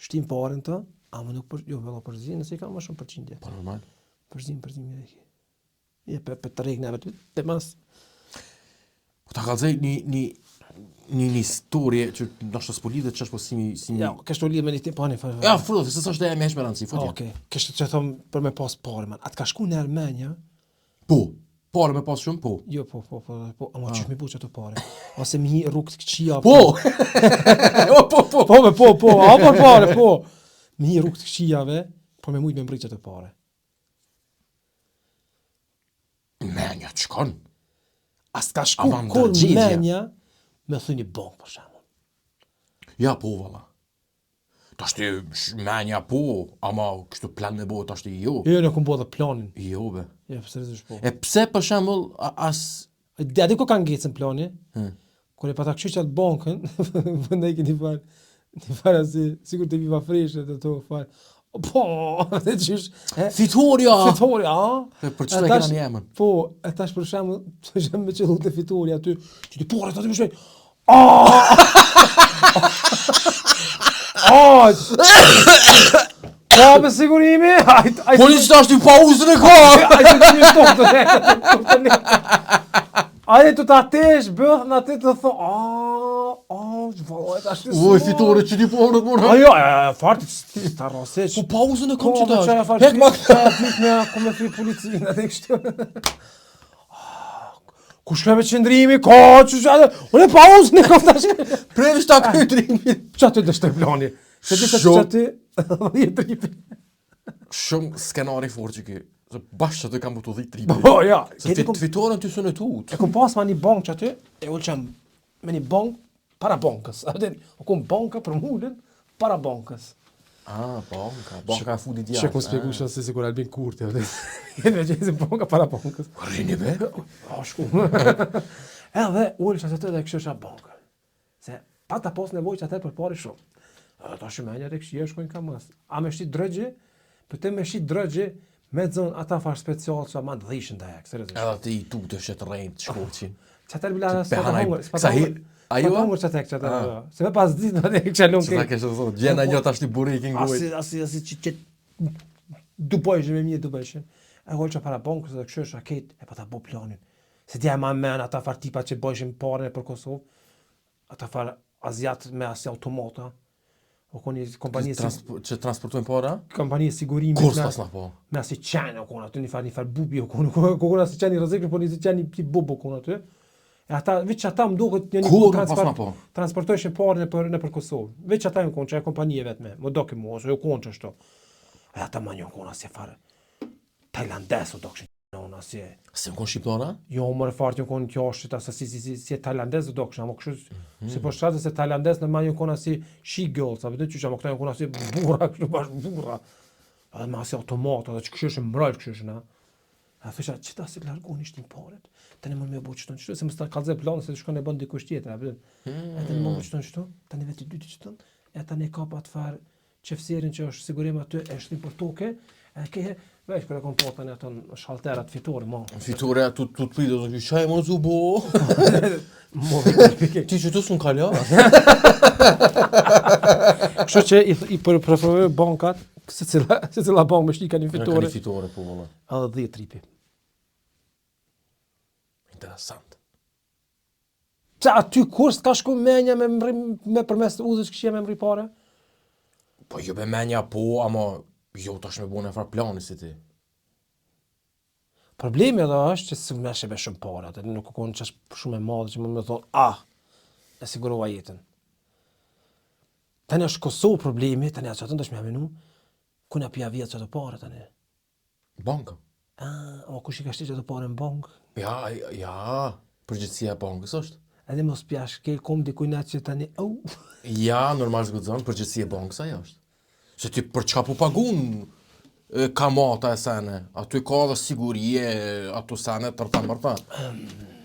Shtim paren të, ama nuk për... Jo, vëlla përzinë, nëse i ka ma shumë përqindje. Po, normal. Përzinë e ki. Je, për të regne e vetë, të mas... Po ta kalzej një historie që nështë s'po lidhet që është po si... Ja, kështë u lidhe me një tim, po një farë. Ja, frullë, se s'është e me heq me rëndësi, fotja. Okej, kështë që thëmë për me pas pare, man. Atë ka shku në Armenja? Po, pare me pas shumë, po. Jo, po, ama qështë mi bu që të pare. Ose mi hi rrugë të këqia. Po! Po, a pare, po. Mi hi rrugë të këqiave, por me mujtë me mbrit që të pare. Menja, të shkon. As ka shku kur menja me thë një bankë, për shemë. Ja, po, valla. Ta shti menja po, ama kështu plan me bo, ta shti jo. Jo, në këmë bo dhe planin. Jo, be. Ja, pëse rëzësh po. E pse, për shemë, as... A di ko kanë ngecën plani? Kër e pata kështu që atë bankën, vënda i këni farë asi, sigur të viva freshe të to farë. Po, dhe qysh... Fitoria, a? Për që të kena një emën. Po, e tash për shemë, të shemë me qëllu të fitoria aty, që ti pore, të aty më shpejt. Ka me sigurimi? Po një që ta është i pauzën e ka! Ajde të një tokë. Ajde të ta tesh, bëth në aty të thë, vallaj, ta është të Oj, fitore, që ti po hërët mërë? Ajo, farti, ta raseq. Po pauzën e kam që ta është. është. Hek ma këtë. Ku me fri policinë, atë kështu. Ku shkve me qëndrimi, ka që që... Unë e pauzën e kam të ashtë. Prevish ta këtërimi. Që aty dështë të plani? Se di që aty, dhe tripi. Shumë skenari fort që ki. Se bashkë që të kam bëtu 10 tripi. Po, ja. Se fitoren të sënë tut. E kom pas ma një bankë që aty, e ullë qëm me një bankë para bankës. O kom banka për mullin para bankës. Banka. Banka e fundit jashtë. Që kom spjegu që se sigur Albin Kurti. Jenë me gjezim banka para bankës. Rini be? Shku. Edhe ullë që aty dhe kështë bankë. Se pa ta pas nevoj që aty për pari shumë. Ta shumenja dhe kështë jeshkojnë ka mas. A me shqit drëgji, për te me shqit drëgji, me zonë ata farë special që ma të dhishën të hekë. Edhe ti i tu të shetë rejnë të shkoqin. Që atër bila s'pata hongër. Ajo? S'pata hongër që atë hekë që atër. Se me pas ditë në hekë që alon kejtë. Që ta kështë të thotë, gjena një të ashtë i burikin gojt. Asi që du bojshin me mje du bojshin. E gojë që para bankës dhe kështë raket e pa ta bo planin. Se tja e ma men ata farë tipa që bojshin parën e për Kosovë. Ata farë Aziat me asi automata. O koni kompanie që transportojnë para? Kompanie sigurimi. Kurs pas na po. Me asi qenë o konë aty, një farë bubi o konë asi qenë i rëzikën, po një qenë i bubo konë aty. E ata, veç që ata më duket një transportojshin parën në për Kosovë. Veç që ata më konë që e kompanie vetë me, më doke mu, ose jo konë që shto. E ata ma një konë asi farë Tajlandes o dokshin. Se më konë shqiptara? Jo, më rëfartë një konë kjashtit, asa si Tajlandes o dokshin, ama kështu, si po shqatë se Tajlandes në ma një konë asi she girls, a vëtë qysha, ama këta një konë asi burra, kështu bashkë burra. Edhe ma asi automata, edhe që këshëshë mrëllë këshëshë, na. A thësha, qëta si largon ishtin paret, të në më me bo qëton qëtu, se më sta kalze planë, se të shkon e bënd dikush tjetër, a vëtë. E të në më bo qëton qëtu, të në vetë i dyti qëton, e të në kap atë farë qefserin që është sigurim aty, e shtim për toke, e kehe, veç kërë e kom potën e aton shalterat fitore, ma. Fitore, tu të pritë, të qaj më zubo. Ti që të sun kalja. Kështu që i preferoj bankat Se cila bank me shtika një Ka fitore. një fitore, po, valla. Edhe 10 tripi. Interesant. Qa aty kur s'ka shku menja me përmes udhës këshia me mri pare? Po jo be menja po, ama jo tash me bune far plani si ti. Problemi edhe është që si meshe me shumë pare, atë nuk u konë që është shumë e madhe që më me thonë, e sigurova jetën. Tani është Kosovë problemi, tani atë qëtën të shme aminu, ku nga pja vjetë që të pare tani? Banka. O kush i ka shti që të pare në bankë? Ja, përgjithësia e bankës është. Edhe mos pja shkel kom dikuj nga që tani, Ja, normal zgudzon, përgjithësia e bankës ajo është. Se ti për çka po pagun kamata e sene, aty ka dhe sigurie, ato sene tërta mërta.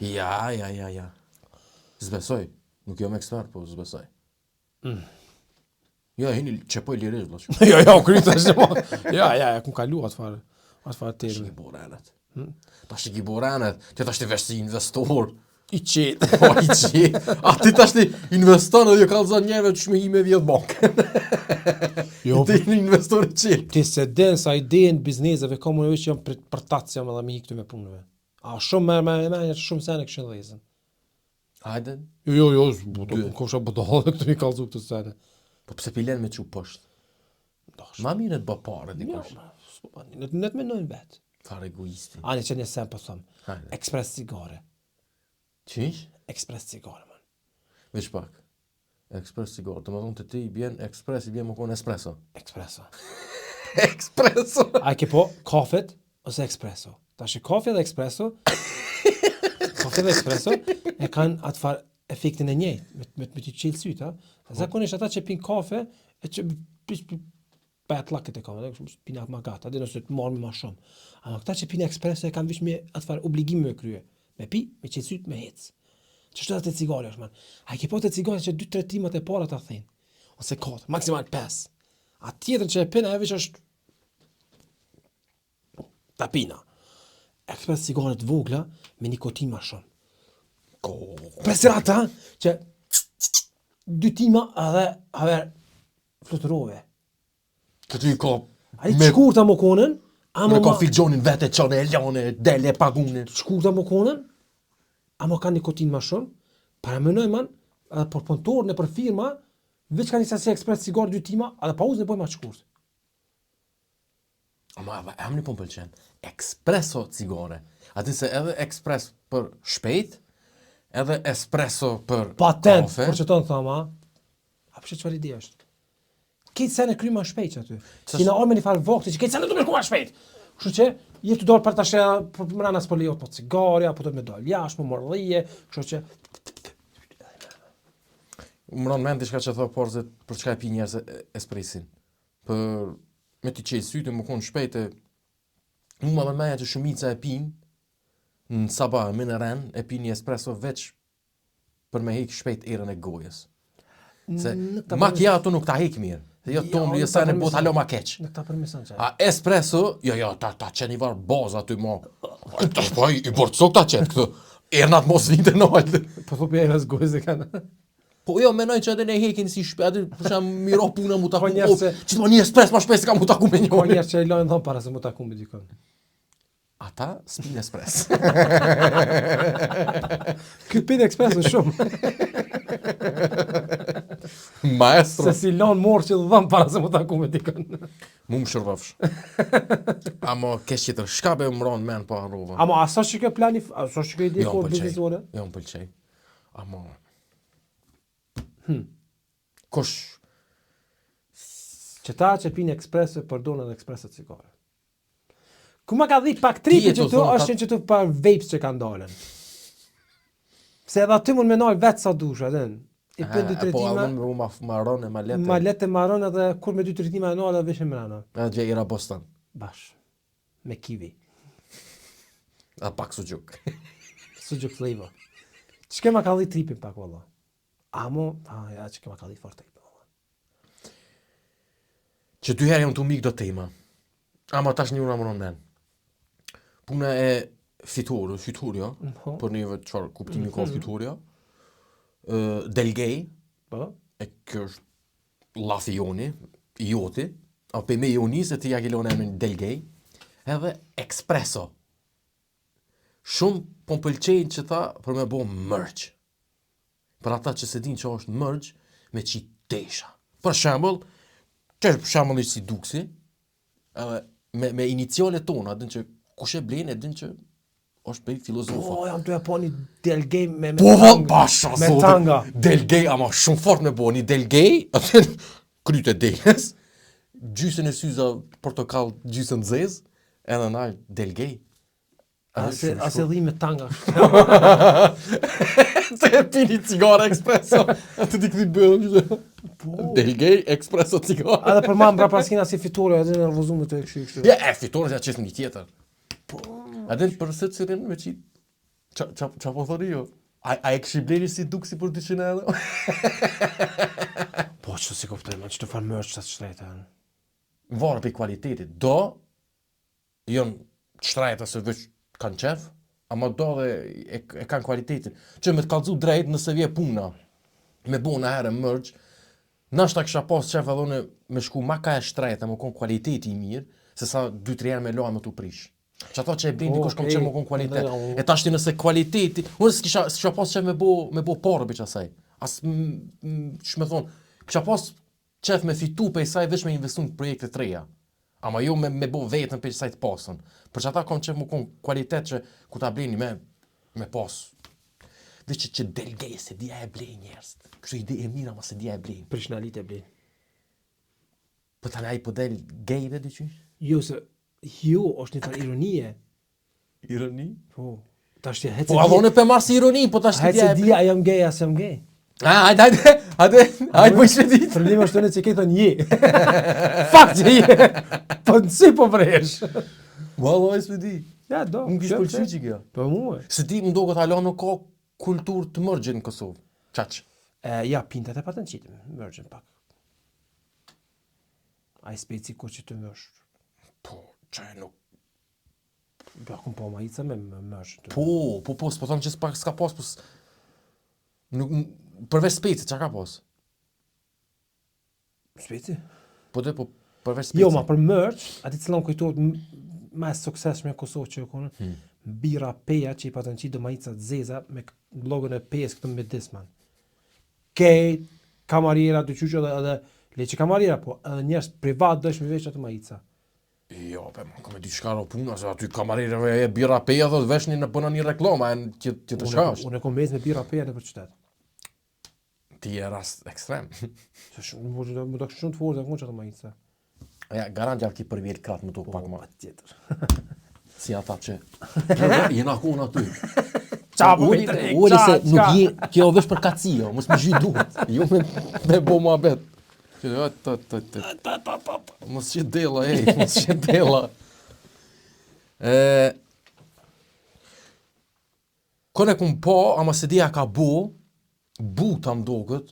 Ja. Zbesoj, nuk jam ekspert, po zbesoj. Ja, hini qepoj lirish, blash. Ja, kryta është Ja, kum kalu atë farë. Atë farë të Tash i borenet. Tash i borenet, ti tash ti vesh si investor. I qetë. Po i qetë. A ti tash ti investon edhe jo kallzon njerëve të shme hi me vjetë bankë. Jo, Ti një investor i qetë. ti se den sa idenë bizneseve, ka më nëve që jam për tatë jam edhe me hiktu me punëve. A shumë me shumë sene këshën dhezën. Hajde. Jo, kosha bëdohë këtu mi kalzu këtë sene. Po pse pilen me çu poshtë? Ma mirë të bë parë dikush. Në të menojnë vetë. Fare egoisti. Ani që një sen po thëmë, Hajde. ekspres cigare. Qish? Ekspres cigare, man. Veç pak. Ekspres cigarë. Të më thonë të ti i bjen ekspres, i bjen më konë espresso. Ekspreso. Espresso? A ke po kafet ose ekspreso. Ta shi kafe dhe ekspreso, e kanë atë farë efektin e njëjtë, me t'i qelë syta. Zakonisht ata që pinë kafe, e që bet lakët e kafe, pinë ma gata, dhe nëse të marrë ma shumë. Ama këta që pinë ekspreso e kanë vish me atë farë obligim me krye. Me pi, me qelë sytë, me hecë. Qështu edhe të cigare është, man. A ke po të cigare që 2-3 timat e para ta thejnë. Ose 4, maksimal 5. A tjetër që e pinë, ajo vish është tapina. Ekspres cigaret vogla me nikotin ma shumë. Presirata, që 2 tima edhe haver fluturove. Këtu i ka A i shkurta më konën, me ka filgjonin vete qane, elane, dele, pagunin. shkurta më konën, ama ka nikotin ma shumë, para menoj man, edhe për punëtorën e për firma, veç ka një sasi ekspres cigaret 2 tima, edhe pauzën e boj ma shkurt. Ama emni po m'pëlqen. Espresso cigare. Ati se edhe ekspres për shpejt, edhe espresso për Patent, kafe. për që tonë thama, a përshë qëfar ide është? Këtë sene kry ma shpejt që aty. Kina orë me një farë vokti që këtë sene du me shku ma shpejt. Kështu që, jetë të dorë për të ashe, për mërana s'po lejot po cigarja, po të me dojnë jash, më mërëdhije, kështu që, Më rënë mend diçka që thot porzit për çka e pi njerëz espresin. Për me t'i qelë sytë më konë shpejt e mu ma meja që shumica e pin në sabah, më në ren, e pi një espresso veç për me hek shpejt erën e gojës. Se macchiato nuk ta hek mirë. Se jo tomli, sa në bot halo ma keq. në këta përmisan që. A espresso, jo, ta qeni var baza aty mo. Tash po i borcok ta qenë këtu. Ernat mos vinte në altë. Po thupi e gojës e kanë. Po jo, menoj që edhe ne hekin si shpejt, për shemb miro puna mu taku. njerëz se- Që të më një espres ma shpejt se ka mu taku me Ka njëri. njerë që e lojnë dhëmë para se mu taku me dikon. Ata s'pin espres. Ky pin ekspreso shumë. Maestro. Se si lanë morë që dhëmë para se mu taku me dikon. Mu më shërvafsh. Amo kesh qëtër, shka be më ronë men pa harrova. Ama aso që ke plani, aso që ke ide Jo, ko më pëlqej. biznesore? Jo, më pëlqej. Amo... Kush... Që ta që pinë ekspreso përdojnë edhe ekspreso cigare. Ku ma ka dhi pak tripi Ti e që të tu, thonë, është që tu për vapes që ka ndalen. Se edhe aty mund me nalë vetë sa dush, edhe. I pën 2-3 Po, tima, unë ma maron e ma lete. ma letë maron edhe kur me 2-3 tima e nalë edhe vishë mrena. A gje ira bostan. Bash. Me kiwi. A pak su gjuk. Sujuk flavor. Çka ma ka dhi tripin pak valla. Amo, ja, çka ma ka dhi fort tripin. Që 2 herë jam të mik do tema. Ama tash një unë amëron men. Puna e fitorio, Po. për një çfarë kuptimi ka fitorio. Delgej, Po? e kjo është lafi joni, i joti, O pe me Jonis e ti ja kelon emrin Del Gay, edhe Espresso. Shumë po m'pëlqejnë që ta për me bo merch. Për ata që se din që është merch me qitesha. Për shembull, për shembull si Duksi, edhe me inicialet tona, din që kush e blen e din që është prej filozofa. Po, jam të Japoni Del Gay me Basha, me tanga. Del Gay, ama shumë fort me bo, një Del Gay, atë kryt e deles, gjysën e syza portokall, gjysën zez, edhe na Del Gay. Ase dhi me tanga. Se e pini cigare Espresso, atë di këti bëllëm që Del Gay, Espresso cigare. Edhe për ma mbra paskina si fitore, edhe nervozume të e kështu. Ja, fitore që qesë një tjetër. Edhe për se të sirin me qitë, qa po thori jo? A e këshi bleni si Duksi për 200 euro? Po, që si kuptoj, ma që të farë mërë që të shtrejta. Varë për kualitetit. Do, jonë shtrejta se veç kanë qef, ama do dhe e kanë kualitetin. Që me të kalzu drejt nëse vje puna, me bu në herë mërgj, nashta kësha pas qef edhe me shku ma ka e shtrejta, më konë kualiteti i mirë, se sa 2-3 herë me loja më të prish. Që ato që e blin dikush kom qef më konë kualitet. E tashti nëse kualiteti, unë s'kisha pas qef me bo parë për qasaj. As, që me thonë, kisha pas qef me fitu për saj veç me investu në projekte të reja. Ama jo me bo vetën për saj të pasën. Për që ata kom qef më konë kualitet që ku ta bleni me pas. Dhe që Del Gay se dia e blej njerës. Kështu ide e mira ma se dia e blej. Prishnalit e blej. Për tani ai po del gay dhe diqysh? Jo, se është një farë ironie. Ironi? Po. Tash ti hecë. Po avone për marë si ironi, po tash ti dia e blej. Hecë dia a jam gay, as jam gay. Hajde, po ishte ditë. Problemi është të që ke thonë je. Fakt që je. Po nësi po vresh. Wallah, s'me di. Ja, do. Më kishë pëlqy që kjo. Po muë. Se di më do këtë alo nuk ka kulturë të mërgjën në Kosovë. Qaq. Ja, pintat e patën qitim. Mërgjën pak. A i speci ko që të mërsh. Po, qaj nuk. Ja, kum po ma ica me mërsh. Po, s'po thonë që s'ka pas, po nuk, përveç speci, qa ka pas? Speci? Po dhe, po përveç speci. Jo, ma për mërç, ati cilon kujtojt ma sukseshme në Kosovë që konë, bira peja që i patën qitë do majica të zeza me logën e pejës këtë me disman. Kejt, kamarira, të qyqë edhe leqë kamarira, po edhe njerës privat dëshme veç atë majica. Jo, pe, ma ka me di shkaro puna, se aty kamarireve e bira peja dhe veshni në bëna një reklama, e që të shkash. Unë e kom bez me bira peja në për qytet. Ti e rast ekstrem. Më do kështë shumë të forë dhe këmë që atë majica. Ja, garant javë ki për vjerë kratë më tuk pak ma. Tjetër. Si ata që jena kona aty. Qapo Uri se nuk je, kjo vesh për kacio, mos më gjy duhet. Jo me bo mua bet. Mos që dela, mos që dela. Kone kum po, ama se dia ka bo, buta mdokët,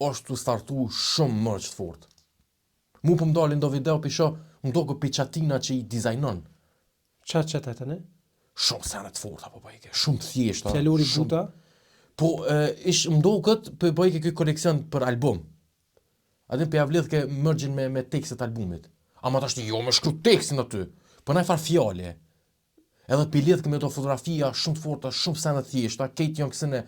është të startu shumë mërç të fort. Mu për mdalin do video për isho, mdokët për qatina që i dizajnon. Qatë e të ne? Shumë senet forta po bëjke, shumë të thjeshta. Fjalori buta? Po, ish mdokët për bëjke këj koleksion për album. Adin për javlidh ke mërgjin me tekstet albumit. Ama ta shti jo me shkru tekstin aty. Po na i farë fjale. Edhe për lidh ke me to fotografia shumë të forta, shumë senet thjeshta, kejt janë kësine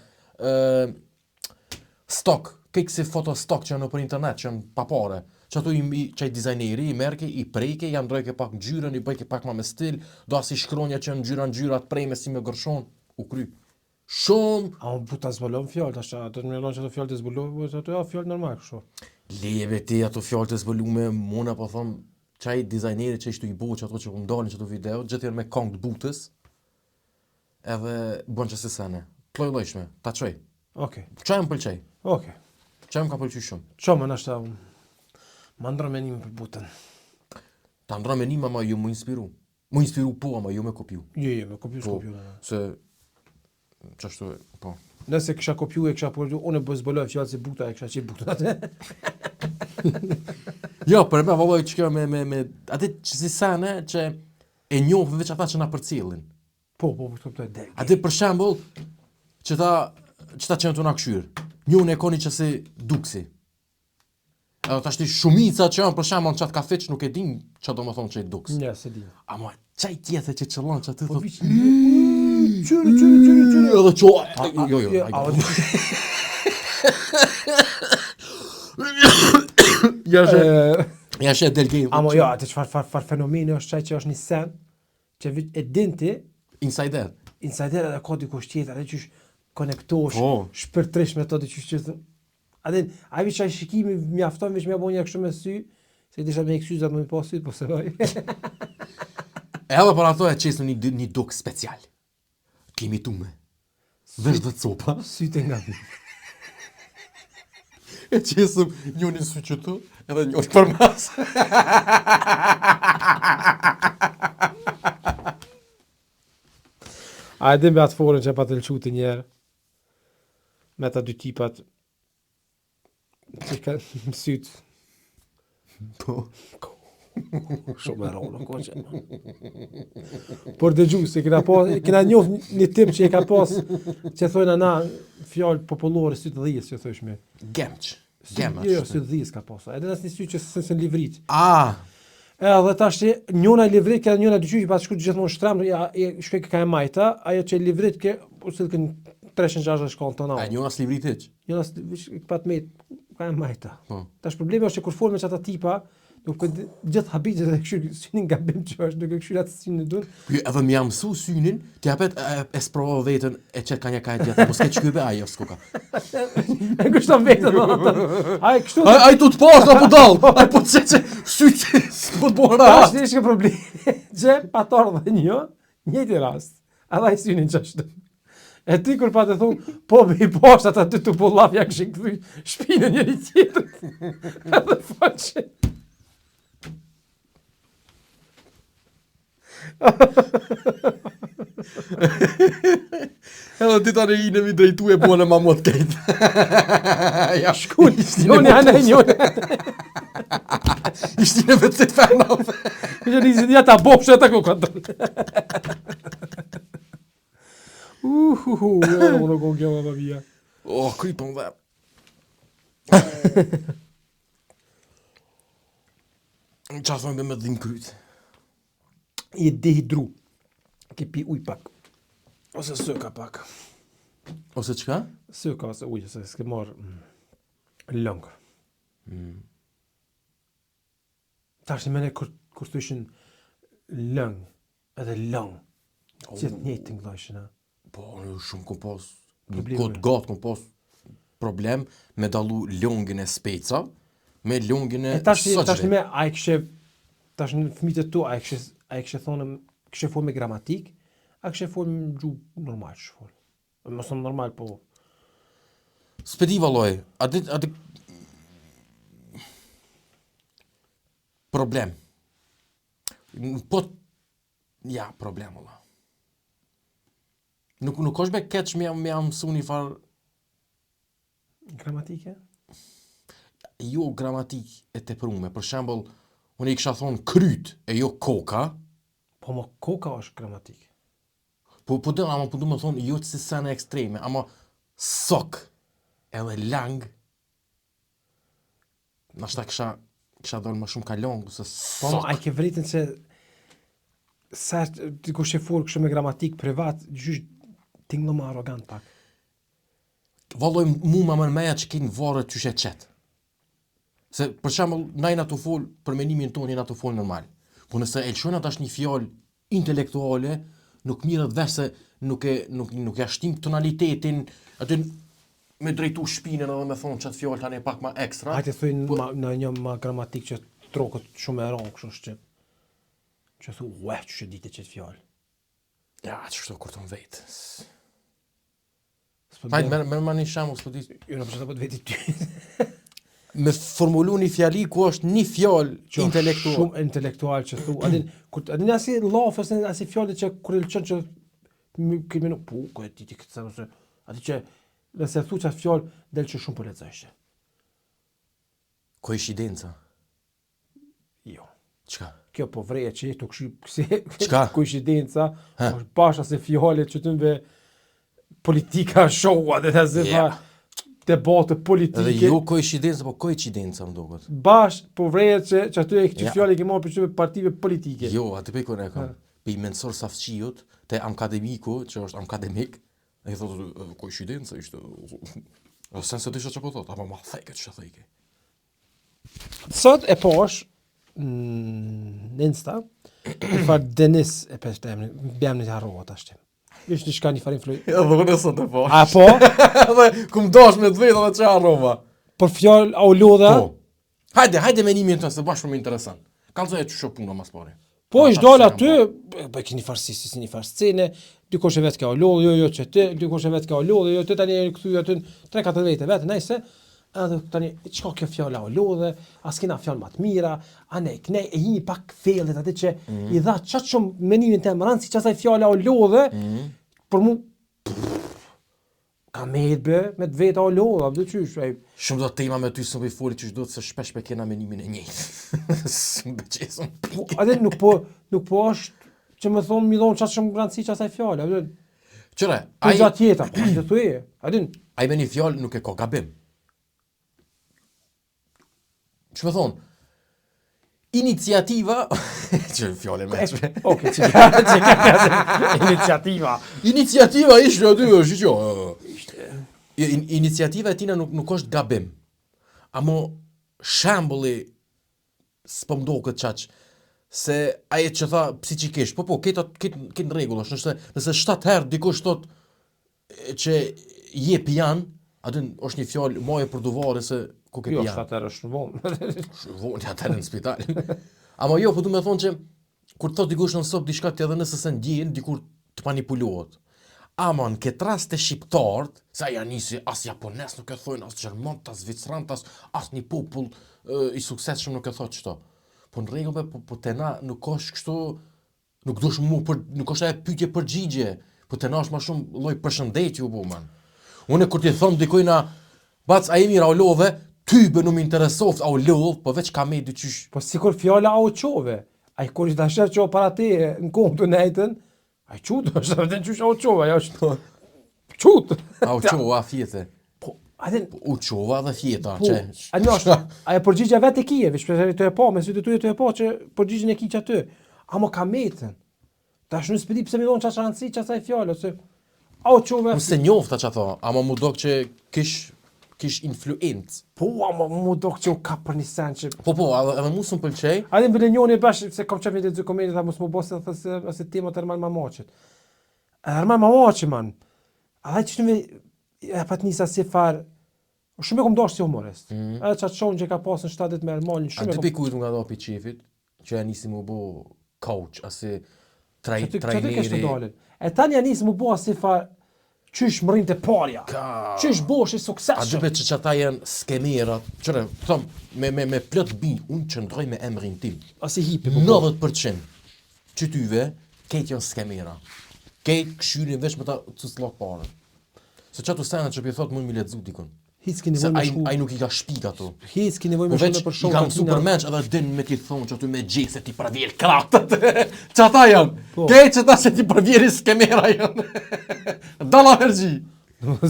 stock, kejt kësi foto stock që janë për internet, që janë papare. Që ato që i dizajneri, i merke, i prejke, janë drojke pak gjyren, i bëjke pak ma me stil, do asi shkronja që janë gjyra të prejme si me gërshon, u kry. Shumë. A unë buta zbulon fjallë, të të mëllon që ato fjallë të zbulon, ato ja fjallë normal, kështu. Leve ti ato fjallë të zbulume, mona po thom, qaj dizajneri që ishtu i bo që ato që ndalin që ato video, gjithë me kong të butës, edhe bën që si sene. Ploj-lojshme, ta qoj. Okej. Qaj më pëlqej? Okej. Qaj më ka pëlqy shumë? Qoma nashta, ma ndra menime për butën. Ta ndra menime, ama ju më inspiru. Më inspiru po, ama ju me kopju. Jo, me kopju Po, s'kopju. se, qashtu e, po. Nëse kisha kopju e kisha përdu, unë e zbuloj fjallë si buta e kisha qi butën atë. Jo, për me valloj që kjo me atë që si sene që e njohë veç ata që na përcjellin. Po, të del. Atë për shembull që ta që të na këshyr. Njën e koni që si Duksi. Edhe tash shumica që janë për shembull çat kafeç nuk e din çfarë do të thonë çaj duks. Ja, se di. Ama çaj tjetër që çellon çat Po thotë. viç. Çyri. Edhe ço. Jo. Ja she del game. Amo jo, atë çfarë fenomeni është çaj që është një sen që e dinti Insider. insider edhe ka dikush tjetër, atë që konektosh, Po. shpërtrish me to diçka që atë ai vi çaj shikimi mjafton veç më bënja kështu me sy, se disha me eksyza më pas sy, po se vaj. Edhe për ato e qesë një duk special. Limitume. Vesh dhe copa. Sytë nga vi. E qesëm njënin sy që tu, edhe njërin për mas. A e dim be atë forën që pa të lëqu të njerë, me ta dy tipat, që ka sytë, Po. shumë e ronë, ko që. Por dëgju, se kena njoh një tip që e ka pas, që thojnë ana, fjallë popullore, sytë dhijës, që thojsh me. Gemç. Jo, sytë dhijës ka pas, edhe nësë një sy që së livrit. Edhe tash njëna e livrit, ka njëna dyqysh, pas shku gjithmonë shtram, shkoj ka e majta, ajo që e livrit ke, po se kën 360 shkallë të A njëna s'livrit hiq? Njëna pat me, ka e majta. Po. Tash problemi është që kur fol me çata tipa, nuk po gjithë habitjet e kështu synin gabim që është, nuk e kështu atë synin e dun. Jo, edhe më jam mësu synin, ti hapet e sprovoj veten e çet ka një ka tjetër, mos ke çkype ajo s'ka. E kushton vetën atë. Ai kështu. Ai tu të poshtë apo dall. Ai po çe syt po të bëra. Tash është një problem. Që pa tordhë njëjti rast. Edhe ai synin çashtë. E ti kur pa të thonë, po be i poshtë ata ty të bullaf ja këshin këthy shpinën njëri tjetër. Edhe faqe. Edhe ti tani i mi drejtu e buone ma mot kejt. Ja Shkun, njoni anë e njoni. Ishti në vetë të fernat. Që nisi një ta bopshë ata ku kontrol. Unë nuk kjo më vija. Oh, krypën dhe. Qa thonë me dhim kryt? I dehidru. Ke pi uj pak. Ose sëka pak. Ose qka? Sëka ose uj, se s'ke marrë lëngë. Tash në mene kur të ishin lëngë, edhe lëngë. Gjithë njëjtë të ngdojshin, ha? Po, në shumë kom pas, në Probleme. kod gatë kom pas problem me dalu lëngin e speca me lëngin e Tash në soqve. me, a i kështë, tash në fëmijët e tu, a i kështë thonë, kështë fol me gramatik, a kështë fol me gjuhë normal që fol. Mos në normal, po... S'pedi valoj, atë problem. Po, ja, problem, valla. Nuk është me keq me jam mësu një farë, Gramatike? jo gramatik e teprume. Për shembull, unë i kisha thonë kryt e jo koka, Po më koka është gramatik. po du me thonë jo që si sene ekstreme, ama sok edhe lang, nashta kisha dollë më shumë ka long, se Po më, sok. a i ke vritën që sa ti kush e fol kështu me gramatik privat, gjysh tinglo më arrogant pak. Valloj mu ma mën meja që kejnë varë që she qetë. Se, për shembull, najna të fol, për menimin tonë jena të fol normal. Po nëse e lëshojna tash një fjallë intelektuale, nuk mirët vesh se nuk ja shtim tonalitetin, aty me drejtu shpinën edhe me thonë qëtë fjallë tani pak ma ekstra. Hajtë thujnë në një ma gramatik që trokët shumë e ronë kështu shqip. Që thu, që dite qëtë fjallë. Ja, që shto kur të më vetë. S'po Hajtë, dem- merë ma një shamu, s'po di. Jo, në përshëta po të veti ty. Me formulu një fjali ku është një fjallë Që intelektual. Shumë intelektual që thu. Adin asi lafës, asi fjallet që kur e lëqën që kemi nuk, po, ku e ti këtë sa nëse, ati që nëse thu që fjallë, del që shumë për lecështe. Koincidenca. Jo. Qka? Kjo po vreje që jetu Çka? koincidenca, është basha se fjallet që të nëve politika showa dhe të zëfa. Ja. debate Edhe politike. jo koincidenca, po koincidenca më duket. Bash, po vrejet që aty e këtë fjallë i ke marrë për qëve partive politike. Jo, aty pe kur e kam. Pe i mensor safçiut, te akademiku, që është akademik, e i thotë koincidenca ishte. O sen se disha që po thot, ama ma theke që theke. Sot e posh në Insta, e farë Denis e pesh të emni, bjem një harrovat ashtë. Ishtë një shka një farin fluj. Ja, dhe unë e sot e posh. A po? Dhe kum dash me të vetë dhe që harrova. Por fjallë a u lodha? Po. Hajde menimin të se bashkë më interesant. Kalzoj e që shok puna mas pare. Po ish dole aty, be keni farë si një farë scene, dikush e vetë ka u lodhë, jo që ti, dikush e vetë ka u lodhë, jo ti tani e këthuj aty 3-4 vete vetë, najse, edhe tani, qka kjo fjalla u lodhë, as kena fjallë ma të mira, a ne, e hini pak fellet aty që i dha qatë shumë menimin të më ranë, si që asaj fjalla u lodhë, për mu, ka me të veta u lodhë, abdo qysh, Shumë do tema me ty së për i foli që do të se shpesh pe kena menimin e njëjtë. Së më beqesën pike. Adin nuk po është që më thonë mi dhonë qatë shumë rëndësi që asaj fjallë, adin. Qëre, Të gjatë jeta, po që të e, adin. Ai me një fjallë nuk e ka gabim. Që me thonë, iniciativa, që fjallë e meqme. Oke, që ka iniciativa. Iniciativa ishte aty, është që. Iniciativa e tina nuk është gabim. Amo shembulli s'po mdo këtë qaq. Se aje që tha psikikisht, po, këtë në regull është, nëse 7 herë dikush thot që je pijan, aty është një fjallë maje për duvare se ku ke pijan. Jo, 7 herë është në vonë. Vonë atë në spital. Ama jo, po du me thonë që kur thot dikush në sop diçka të edhe nëse se ndjen, dikur të manipulohet. Ama në këtë rast të shqiptarët, sa janë nisi as japones nuk e thojnë, as gjermant, as zvicrant, as një popull i suksesshëm nuk e thot qëto. Po në rregull, po të na nuk është kështu, nuk është ajo pyetje përgjigje, po të na është ma shumë lloj përshëndetje u bu man. Unë kur ti thon dikujna, bac a jemi ra u lodhe, ty be nuk më interesoft a u lodh, po veç ka me dyqysh. Po sikur fjala a u qove, a i kur që ta shërë qo para te në kohë të nejtën, a i qutë, është të vëtën qysh a u qove, ajo është qutë. A u qova, fjete. Po, adin, U qova dhe fjeta, po, që. a një është, a e përgjigja vetë e kije, vishpeseri të e po, me sytë të e po që përgjigjën e ki që aty, a mo ka metën. Ta është në spedi pëse mi donë qash rëndësi që asaj fjallë, ose a u qove. Unë se njofta që tho, ama mu dok që kish influencë. Po, ama mu dok që u ka për një sen që. Po, edhe mu së më pëlqej. Adin bële njoni e bash, se kam qef një të dzëkomeni, tha mos më bose dhe ose temat Erman Mamaqit. Erman Mamaqit, man, a dhe që me e pat njësa si farë, shumë e kom dosh si humorist. Edhe qatë shonë që ka pasën 7 me Ermanin, A shumë të e kom. pikujt nga do pi qefit, që ja nisi mu bo coach, asi Që të keshtë trajneri. dalin. E tani ja nisë më bo si farë, qysh më rrinë të parja, qysh bosh i A sukseshëm. dybe që qëta janë skemerat, qëre, thom, me plët bin, unë qëndroj me emrin tim. Asi hipi, po. 90% qytyve, kejt janë skemera. Kejt këshyrin veç me ta të slok pare. Se qëtu senet që pi thot mund mi letëzu dikun. Hiski Se nevoj me shku. ai nuk i ka shpik ato. Hiski nevoj Po me shku veç me për i show kam katina. supermenç edhe din me ti thonë që aty me gjese ti përvjel kratat. Që ata janë. Po. Kejt që ta se ti përvjeli skemera janë. Dalla hergji.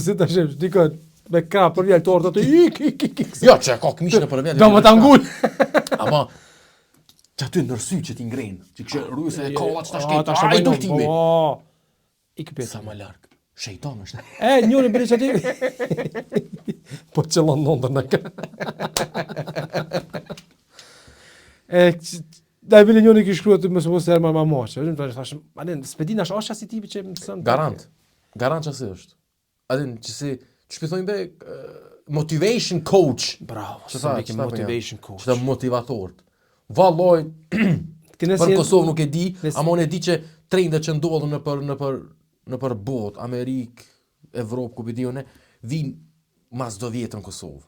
Si të shemë, dikën, me ka për vjellë torë të ik. Jo, që ka këmishën e përvjeli. Do më të angull. Ama, që aty nërsy që ti ngrenë, që kështë rrujë se ka la që ta Ta shkejt, shtë a i dultimi. Ik për. Sa më larg, shejton është. E, njëri bëri që ti. Po që lënë nëndër në ka. Da e bile njëri ki shkruat të mësë mësë Erman Mamaqit. Thashëm, anin, s'pedin është asha si tipi që mësën. Garant që si është. Adin, që si, që pëthojnë be, motivation coach. Bravo, Që sa me ke motivation coach. Që ta motivatorët. Valloj, për Kosovë nuk e di, ama unë e di që trendet që ndodhën në për botë, Amerikë, Evropë, ku pëdi une, vinë mas do vjetën Kosovë.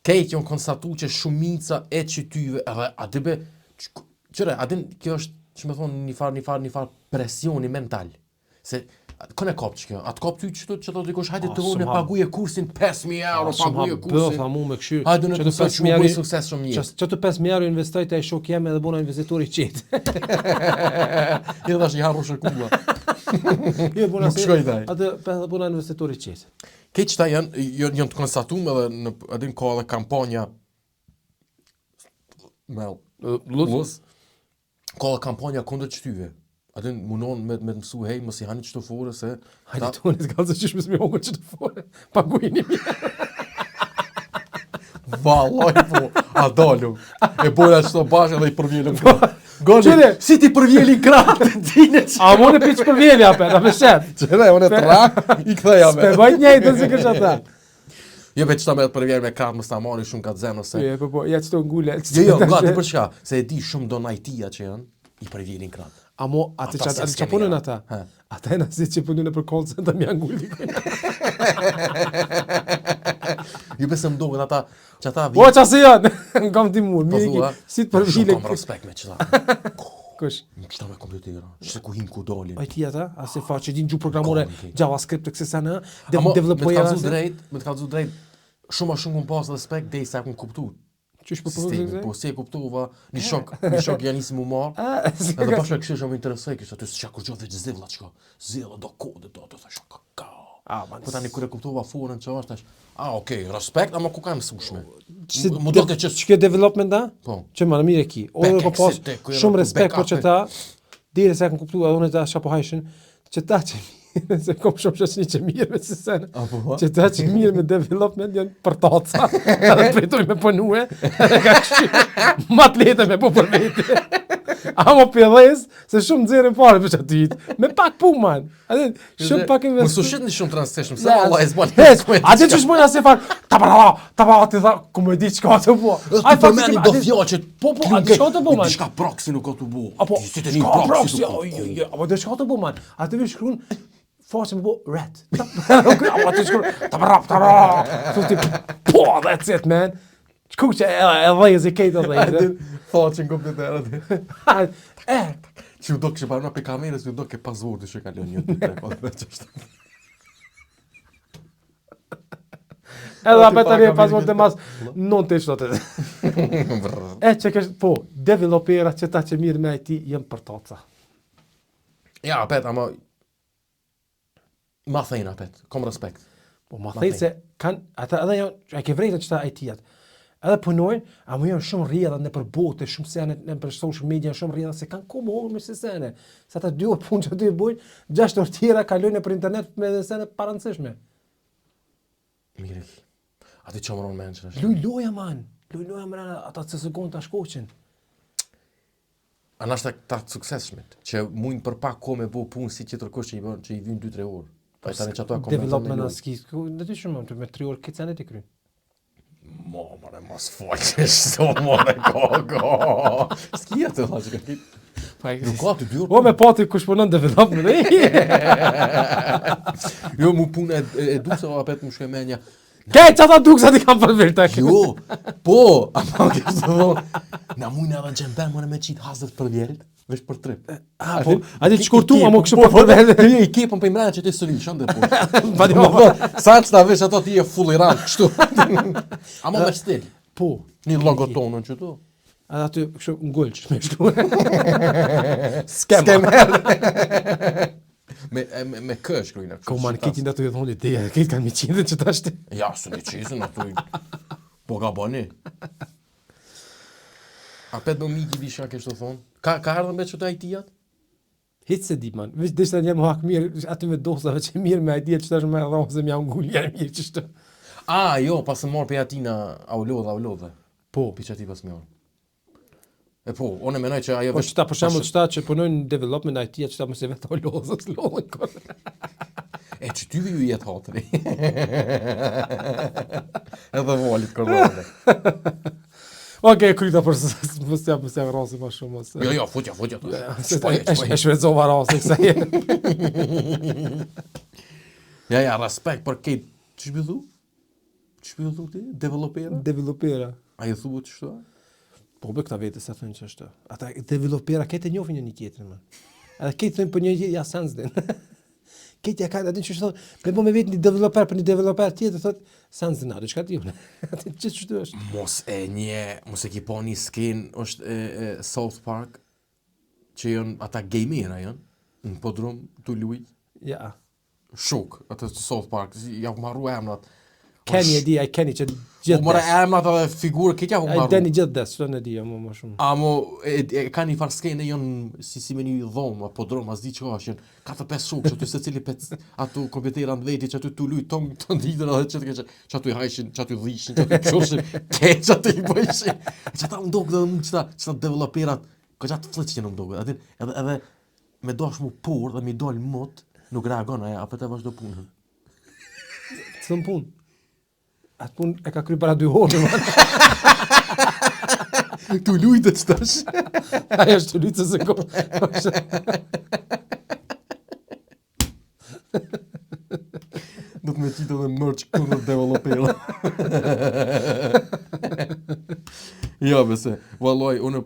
Kejt janë konstatu që shumica e qytyve, edhe atybe, qëre, adin, kjo është, që me thonë, një farë presioni mental. Se, kënë e kopë që kjo, atë kopë ty që të dikush, hajde të unë e paguje kursin 5.000 euro, paguje kursin. Tha mu me këshy. Hajde në të sot që më bëjë sukses shumë mirë. Që të 5.000 euro investoj të e shok jeme dhe bona investitori qetë. Edhe është i harru shërkulla. Jo, puna Nuk shkoj taj. Atë puna investitori qetë. Këtë qëta janë të konstatuar edhe në adin ka edhe kampanja Lus. Ka edhe kampanja kundër qëtyve. Adin munon me të mësu, hej, mos i hani qëto fore, se... Hajde të unë të kalë se qysh me hongur qëto fore. Paguini mirë. Vallaj, po, a dalu. E boja qëto bashkë edhe i përvjelëm. Goni, Qire, si ti përvjeli kratë, dine që... a mone piç përvjeli apet, a me shet. Qire, unë e të rak, i këtheja me. S'pe bajt njejtë si kësh ata. Jo, be qëta me të përvjeli me kratë, më sta marri shumë ka të zemë, ose... Po, ja qëto ngule. Jo, gati për çka, se e di shumë do najtia që janë, i përvjelin kratë. Amo, atë që punën ata? Ata e nësit që punën e për call center mja ngulli. Ju besë më dohet ata, që ata Po, që asë janë, në kam timur, mirë ki, si të përvile. Shumë kam respekt me qëta. Kush? Më qëta me kompjutera, që ku hin ku dolin. Aj ti ata, a se fa që din gju programore JavaScript të këse sana, Amo, me developoja të kalzu drejt, shumë a shumë kun pas respekt, dhe i sa kun kuptu. Qysh po Sistemi, po si e kuptova, një shok janë nisi mu marë, edhe bashkë kështë shumë interesoj, kështë aty s'qa kur gjohë veç zivla qëka, zivla do kode do, të thashë kakao. Po tani kur e kuptova forën që është, okej, respekt, ama ku ka mësushme. Mu do të që... Që kjo development da? Po. Që ma në mire ki. Ore ko pas shumë respekt për që ta, dire se e kam kuptu, edhe unë ta shapo hajshin, që ta që mirë, se kom shumë shëshni që mirë me se sen, që ta që mirë me development janë për taca, edhe pritoj me pënue, edhe ka kështu, ma të lete me po për vete. Amo përdhes, se shumë nëzirën pare për që atyt, me pak puman. Shumë pak investu. Më su shit një shumë transition, se Allah e zbani. Ate që shmojnë asë e farë, tabara, ti tha, ku me di qka të po. Të përmeni do fjaqet, Po, ate qka të po, man? Dishka proxy nuk ka të bo. Apo, qka proxy, apo dhe qka të po, man? Ate vi shkrun, faqe me po, red. Apo ate shkrun, tabara, po, that's it, man. Qku që e dhejës i kejtë e dhejës. Faqen kompjuter aty. Që u do kështë paruna për kamerës, u do ke pasvordi që ka lënë 1, 2, 3, 4, 5, 6. Edhe apet tani e pasvordi mas 9 të shtotet. Që kështë, po, developera që ta që mirë me IT jenë për taca. Ja, apet, ama... Ma thejnë apet, kom respekt. Po, ma thejnë se kanë, ata edhe janë, e ke vrejtë që ta IT-at. Edhe punojnë, a më janë shumë rrjedha në për bote, shumë sene në për social media, shumë rrjedha se kanë komo me se sene. Sa ta 2 punë që ty bujnë, 6 orë tjera kalojnë për internet me dhe sene parancishme. Mire, ati që mëron menë që është. Luj loja mëra ata të sëgonë të shkoqin. A nashtë ta të sukseshmet, që mujnë për pak ko me bo punë si që tërkosh që i vynë 2-3 orë. Pa i tani që ato e komenton Development në ski, në ty shumë, me 3 orë këtë sene t'i krynë. Mare, mos faqesh so, mare, go. S'kia të tha që ka kitë. Nuk ka të 2 orë. O, me pati kush punon development, Jo, mu punë e dukse, apet mu shkoj menja. Kaj, që ata duksa ti kam përvirë të kjo? Jo, po, ama kështë të dhonë. Na mujnë edhe gjemben, mërë me qitë hasët për vjerit, vesh për trip. Po, ati të shkurtu, ama kështu për përvjerit. I kepën për imrena që ti sërinë, shënde po. Sa që ta vesh ato ti e full i ranë, kështu. Ama me stil. Po. Një logotonën që tu. Edhe aty kështu ngullq, me shkru. Skemer. Me kë shkrujnë. Ko man, këtë nda të ju thonë ideja, këtë kanë mi qindhe që ta shte. Ja, së një qizën, ato i... Po ka bani. A pet më miki di shka kështë të thonë? Ka ardhën me që të IT-at? Hitë se di, man. Vish dishtë të njëmë hak mirë, atyve dosave që mirë me IT-at që të është me dhonë se mja ngullë janë mirë që shtë. Jo, pas të morë për atina aulodhe. Po. Pi që ati pas mjërë. E po, unë menoj që ajo... Po qëta, për shemë qëta që punojnë në development IT-at, qëta mëse vetë aulodhës lodhën kërë. E që ty ju jetë hatëri. Edhe volit kërëve. Okej, kryta për mësja rasi ma shumë. Jo, futja. E shvedzova rasi, kësa je. Ja, respekt për kejtë. Që shpillu? Që shpillu ti? Developera? A ju thubu të shtua? Po be këta vete se thënë që është. Ata developera këtë e njofin një tjetërin, man. Edhe këtë thënë për një ja sens din. Këtë ja ka, adin që thotë, me bo me vetë një developer për një developer tjetër, thotë, sens din atë, që ka t'ju, atin që të është. Mos e ki po një skin, është South Park, që jënë ata gamera jënë, Në podrum, tu luj, Ja. shok, atë South Park, ja ku marru emrat. Kenny e di, ai Kenny që Po gjithë mora des. emrat edhe figurë, këtë ja ku Ai marru. Danny gjithë des, çfarë ne di më shumë. Amo, ka një farë skene jonë si me një dhomë, podrum, as di që është, janë 4-5 shokë, që aty se cili ato kompetera në veti, që aty tu luj, tong të nditër edhe që aty hajshin, që aty dhishin, që aty qoshin, që aty i bëjshin. Që ata më doke dhe më që ta developerat, ka gjatë fleq që në më doke, edhe me dosh mu por dhe mi dol mot, nuk reagon aja, apet e vazhdo punën. Cëllën punë? Atë punë e ka kry para 2 orë, man. Tu lujtë që tash. Aja është të lytë se ko. Do të me qitë edhe merch kundër developera. Ja, bese, vallaj, unë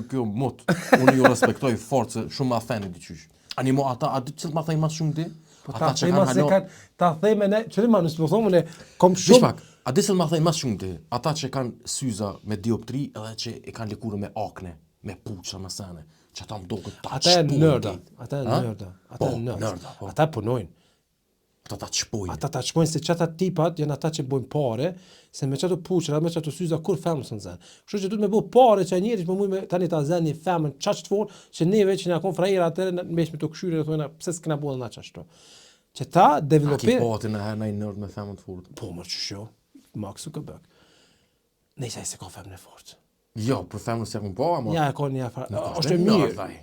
kjo mot, unë ju respektoj fort se shumë ma theni diqysh. Animo ata, a di qëllë ma thejnë mas shumë ti? Po ta thema se kanë, ta theme ne, që ma nësë më thomë ne, kom Dish shumë, pak, a di qëllë ma thejnë mas shumë ti? Ata që kanë syza me dioptri edhe që e kanë likurë me akne, me puqa, me sene, që ata më do këtë ta ata e qpojnë. nërda, ata e nërda, ata e nërda, nërda, po. ata punojnë. Ata ta qpojnë. Ata ta shpojnë se çata tipat janë ata që bojnë pare, se me çato puçra, me çato syza kur femës në zën. Kështu që duhet me bëu pare që njerëzit më mujme tani ta zënë një femën çaq të fortë që neve që na kon frajera atëre në mes me to këshyre thonë pse s'kena bëu na çashtu. Që ta A ki developer. pati në herë në nërd me femën të furtë? Po më ç'sho. Mark Zuckerberg. Nëse ai se ka femën e fortë. Jo, për femën se kun po, ama... Ja e ka një afar. Është e e mirë. vaj.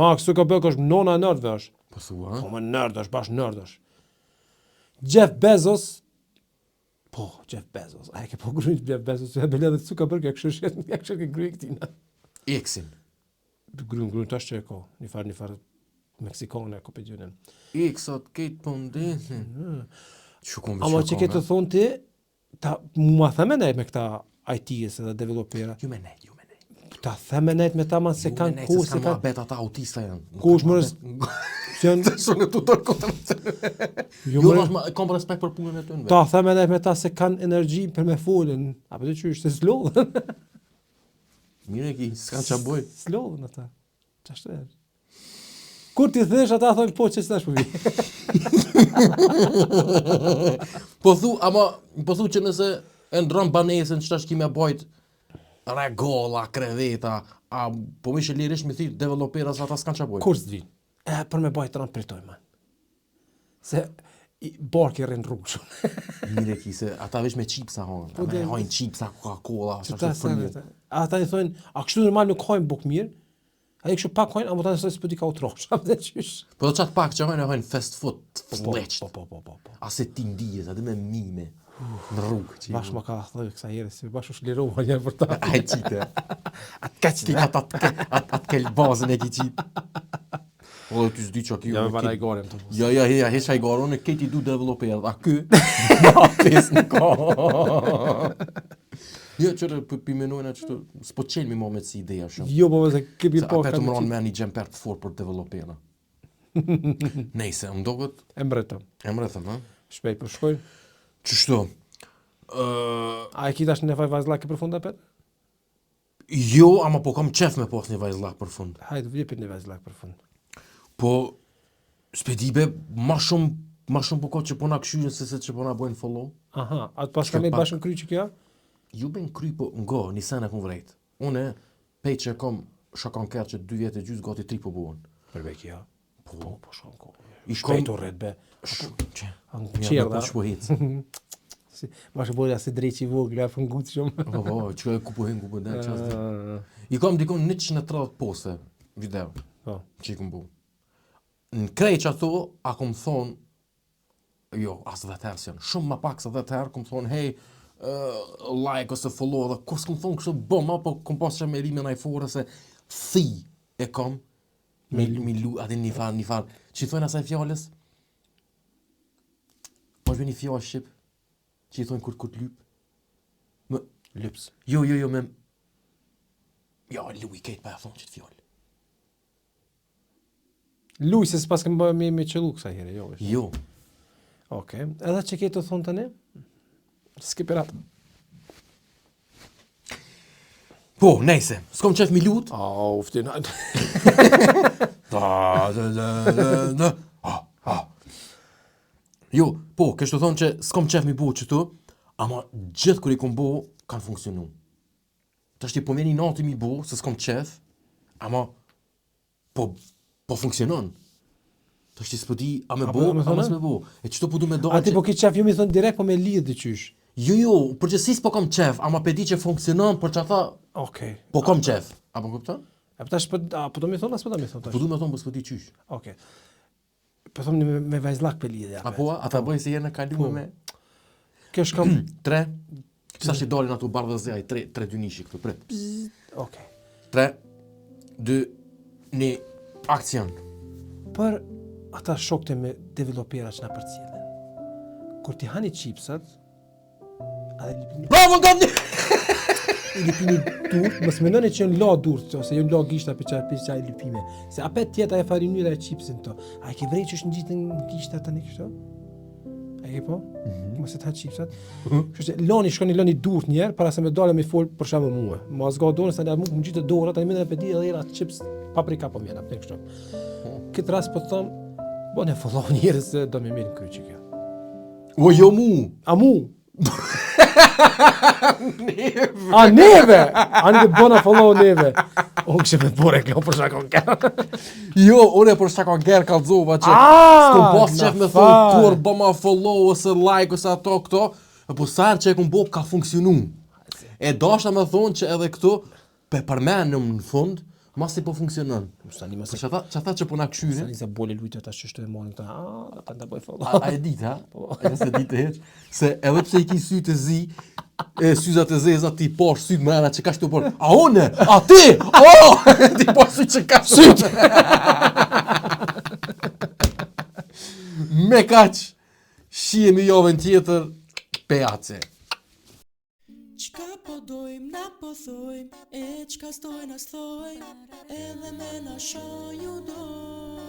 Mark Zuckerberg është nona e nerdëve është. Po thua, Po më nerd është, bash nerd është. Jeff Bezos, po, Jeff Bezos, a e ke po grujt Jeff Bezos, e bele dhe Zuckerberg e kështë ke grujt këtina. Eksin. Grujt tash që e ko, një farë Meksikane e ko për gjynin. Eksat, kejtë pëndesin. Që kom Ama që ke të thonë ti, mua themenet me këta IT-ës edhe developera, Ju me nejt. ta themenet me ta ma se kanë ku, se kanë... kanë, bet ata autista janë. ku është mërës, që janë, Shumë të të këtë. jo Jo, mërës, kam respekt për punën e të ta themenet me ta se kanë energji për me folën, apo të qysh, se s'lodhen. Mire ki, s'kan qa boj. S'lodhen ata. Ç'është e? Kur ti thesh ata thonë po ç'është tash po vi. Po thu që nëse e ndron banesën që tash ki me bajt regolla, kreveta, a po mishe lirisht me thirë developeras ata s'kan qa boj. Kur s'vin? Për me bajt tran pritoj man. Se barki rrin rrugë shumë. Mire ki, se ata vesh me qipsa hojnë. Po, Ata hojnë qipsa, Coca-Cola, sa Ta shumë fërmjet. ata i thonë, a kështu normal nuk hojnë buk mirë? Ai kështu pak hojnë, ama tani s'po di ka u trosh. Apo të qysh. Po do qatë pak që hojnë fast food, fleqt. Po. Ase ti ndijet, atë me mime, në rrugë. që i Bash bu. më ka thënë kësa herë, si bash u shlirova një për ta. Ai qite. Atë kaç ti. Atë kell bazën e ki qit. O, ty s'di që kjo... Ja me banaj gore më të mos. Ja, heq ai garo, në këti du developer, a kë, ma pes në ka. Jo, qërë pimenojnë që të s'po qenë mi moment si ideja shumë. Jo, po se ke bir Se po apet kanë më ronë qit. me një gjemper të fort për developera. Nejse, më doket, E mbretëm. e më rethëm, ha? Shpejt po shkojnë. Qështu? A e kitash në vaj vazllake për fund apet? Jo, ama po kam qef me pas një vajzlak për fund. Hajde, vjepit në vazllak për fund. Po, s'pedibe, ma shumë po ka që po na këshyrin se që po na bojnë follow. Aha, atë pas Shka kam e pak. bashkën kry që kjo? Ju ben kry po nga, një sen e kun vrejt. Une, pej që kom shakon kërë që 2 vjetë e gjysë gati 3 po buon. Përve kjo. Po, shkon ko. I Shpejt kom... u rrit be. Që? Qerda. Ja, po shpo hecë. Si, bashkë bojla si drejqi vogla, fën gutë shumë. Po, që ku po hen, ku po den, qas di. I kom dikon 130 poste video Po. që i kom bu. Në krej që ato, a kom thonë, jo, as 10 herë s'janë, shumë ma pak se 10 herë, kom thonë, hej, like ose follow, dhe kur s'kom thonë kështë bëma, po kom pas që me rime në fore se thi e kom, mi lu, atë një farë, që i thonë asaj fjales, po është një fjallë shqip, që i thonë kurt lyp, Lyps. jo, me, jo, lu i kejtë pa e thonë që të fjallë. Luj se s'pas kem bëhe me qëllu kësa herë, jo. është. Jo, Okej. Edhe që ke të thonë tani? Skiperat. po, nejse, s'kom qef mi lut, Uftin. Jo, po, kështë të thonë që s'kom qef mi bo qëtu, ama gjithë kër i kom bo, kanë funksionu. Të është i po meni nati mi bo, se s'kom qef, ama po funksionon. Të është i s'pëdi, a me bo, a me s'me bo. E qëto po du me do A ti po ki qef, ju mi thonë direkt, po me lidhë dhe qysh. Jo, përgjësis po kom qef, ama pe di që funksionon, për që ata, Okej. po kom qef. A po kupton? E po tash po do mi thonë, as po do mi thonë tash. Po du me thonë, po s'pëdi qysh. Okej. Po thonë me vajzlak për lidhja. Apo, ata bëj se jene kalume me... Kjo shkam... 3, sa që dalin ato bardhë dhe zjaj, 3 dy nishi këtu, pret. Okej. 3, 2, 1, akcion. Për ata shokte me developera që na përcjellin. Kur ti hani chipsat, a lipini... Bravo, gabni! I lipini durt, mos mendoni që janë la durt, ose janë la gishta për çaj lipime. Se apet tjeta e farinyra e chipsin to. A e ke vrej që është ngjitën gishta tani kështu? A e ke po? Mos e ta chipsat. Kështu që shkoni lani durt një herë para se me dalë me fol për shembull mua. Mos zgjat dorën se na më ngjitë dora, tani më pedi edhe era chips paprika po vjen atë kështu. Këtë rast po thon, bone follow njerëz se do më mirë kyçi kjo. O jo mu! A mu? A neve! A në bona follow neve. O kështë me të bore kjo për shakon kërë. Jo, unë e për shakon kërë kalzova që s'kom pas qef me thonë kur bë ma follow ose like ose ato këto, po sarë që e kom bo ka funksionu. E dashta me thonë që edhe këto pe përmenëm në fund, mas i po funksionon. Që ata që po na këshyre... Sani se bole lujtë ata që shtu e monin këta, ata nda bëj follow. A e dit, ha? E se dit e heq. Se edhe pse i ki sytë e zi, syzat e zeza ti posh sytë më era që ka shtu por. A une? A ti? Oh! Ti posh sytë që ka sytë. Me kaq, shihemi javën tjetër, peace. Qka po dojmë, na po thojmë, e qka stojnë as thojnë, edhe me na shoh ju dojnë.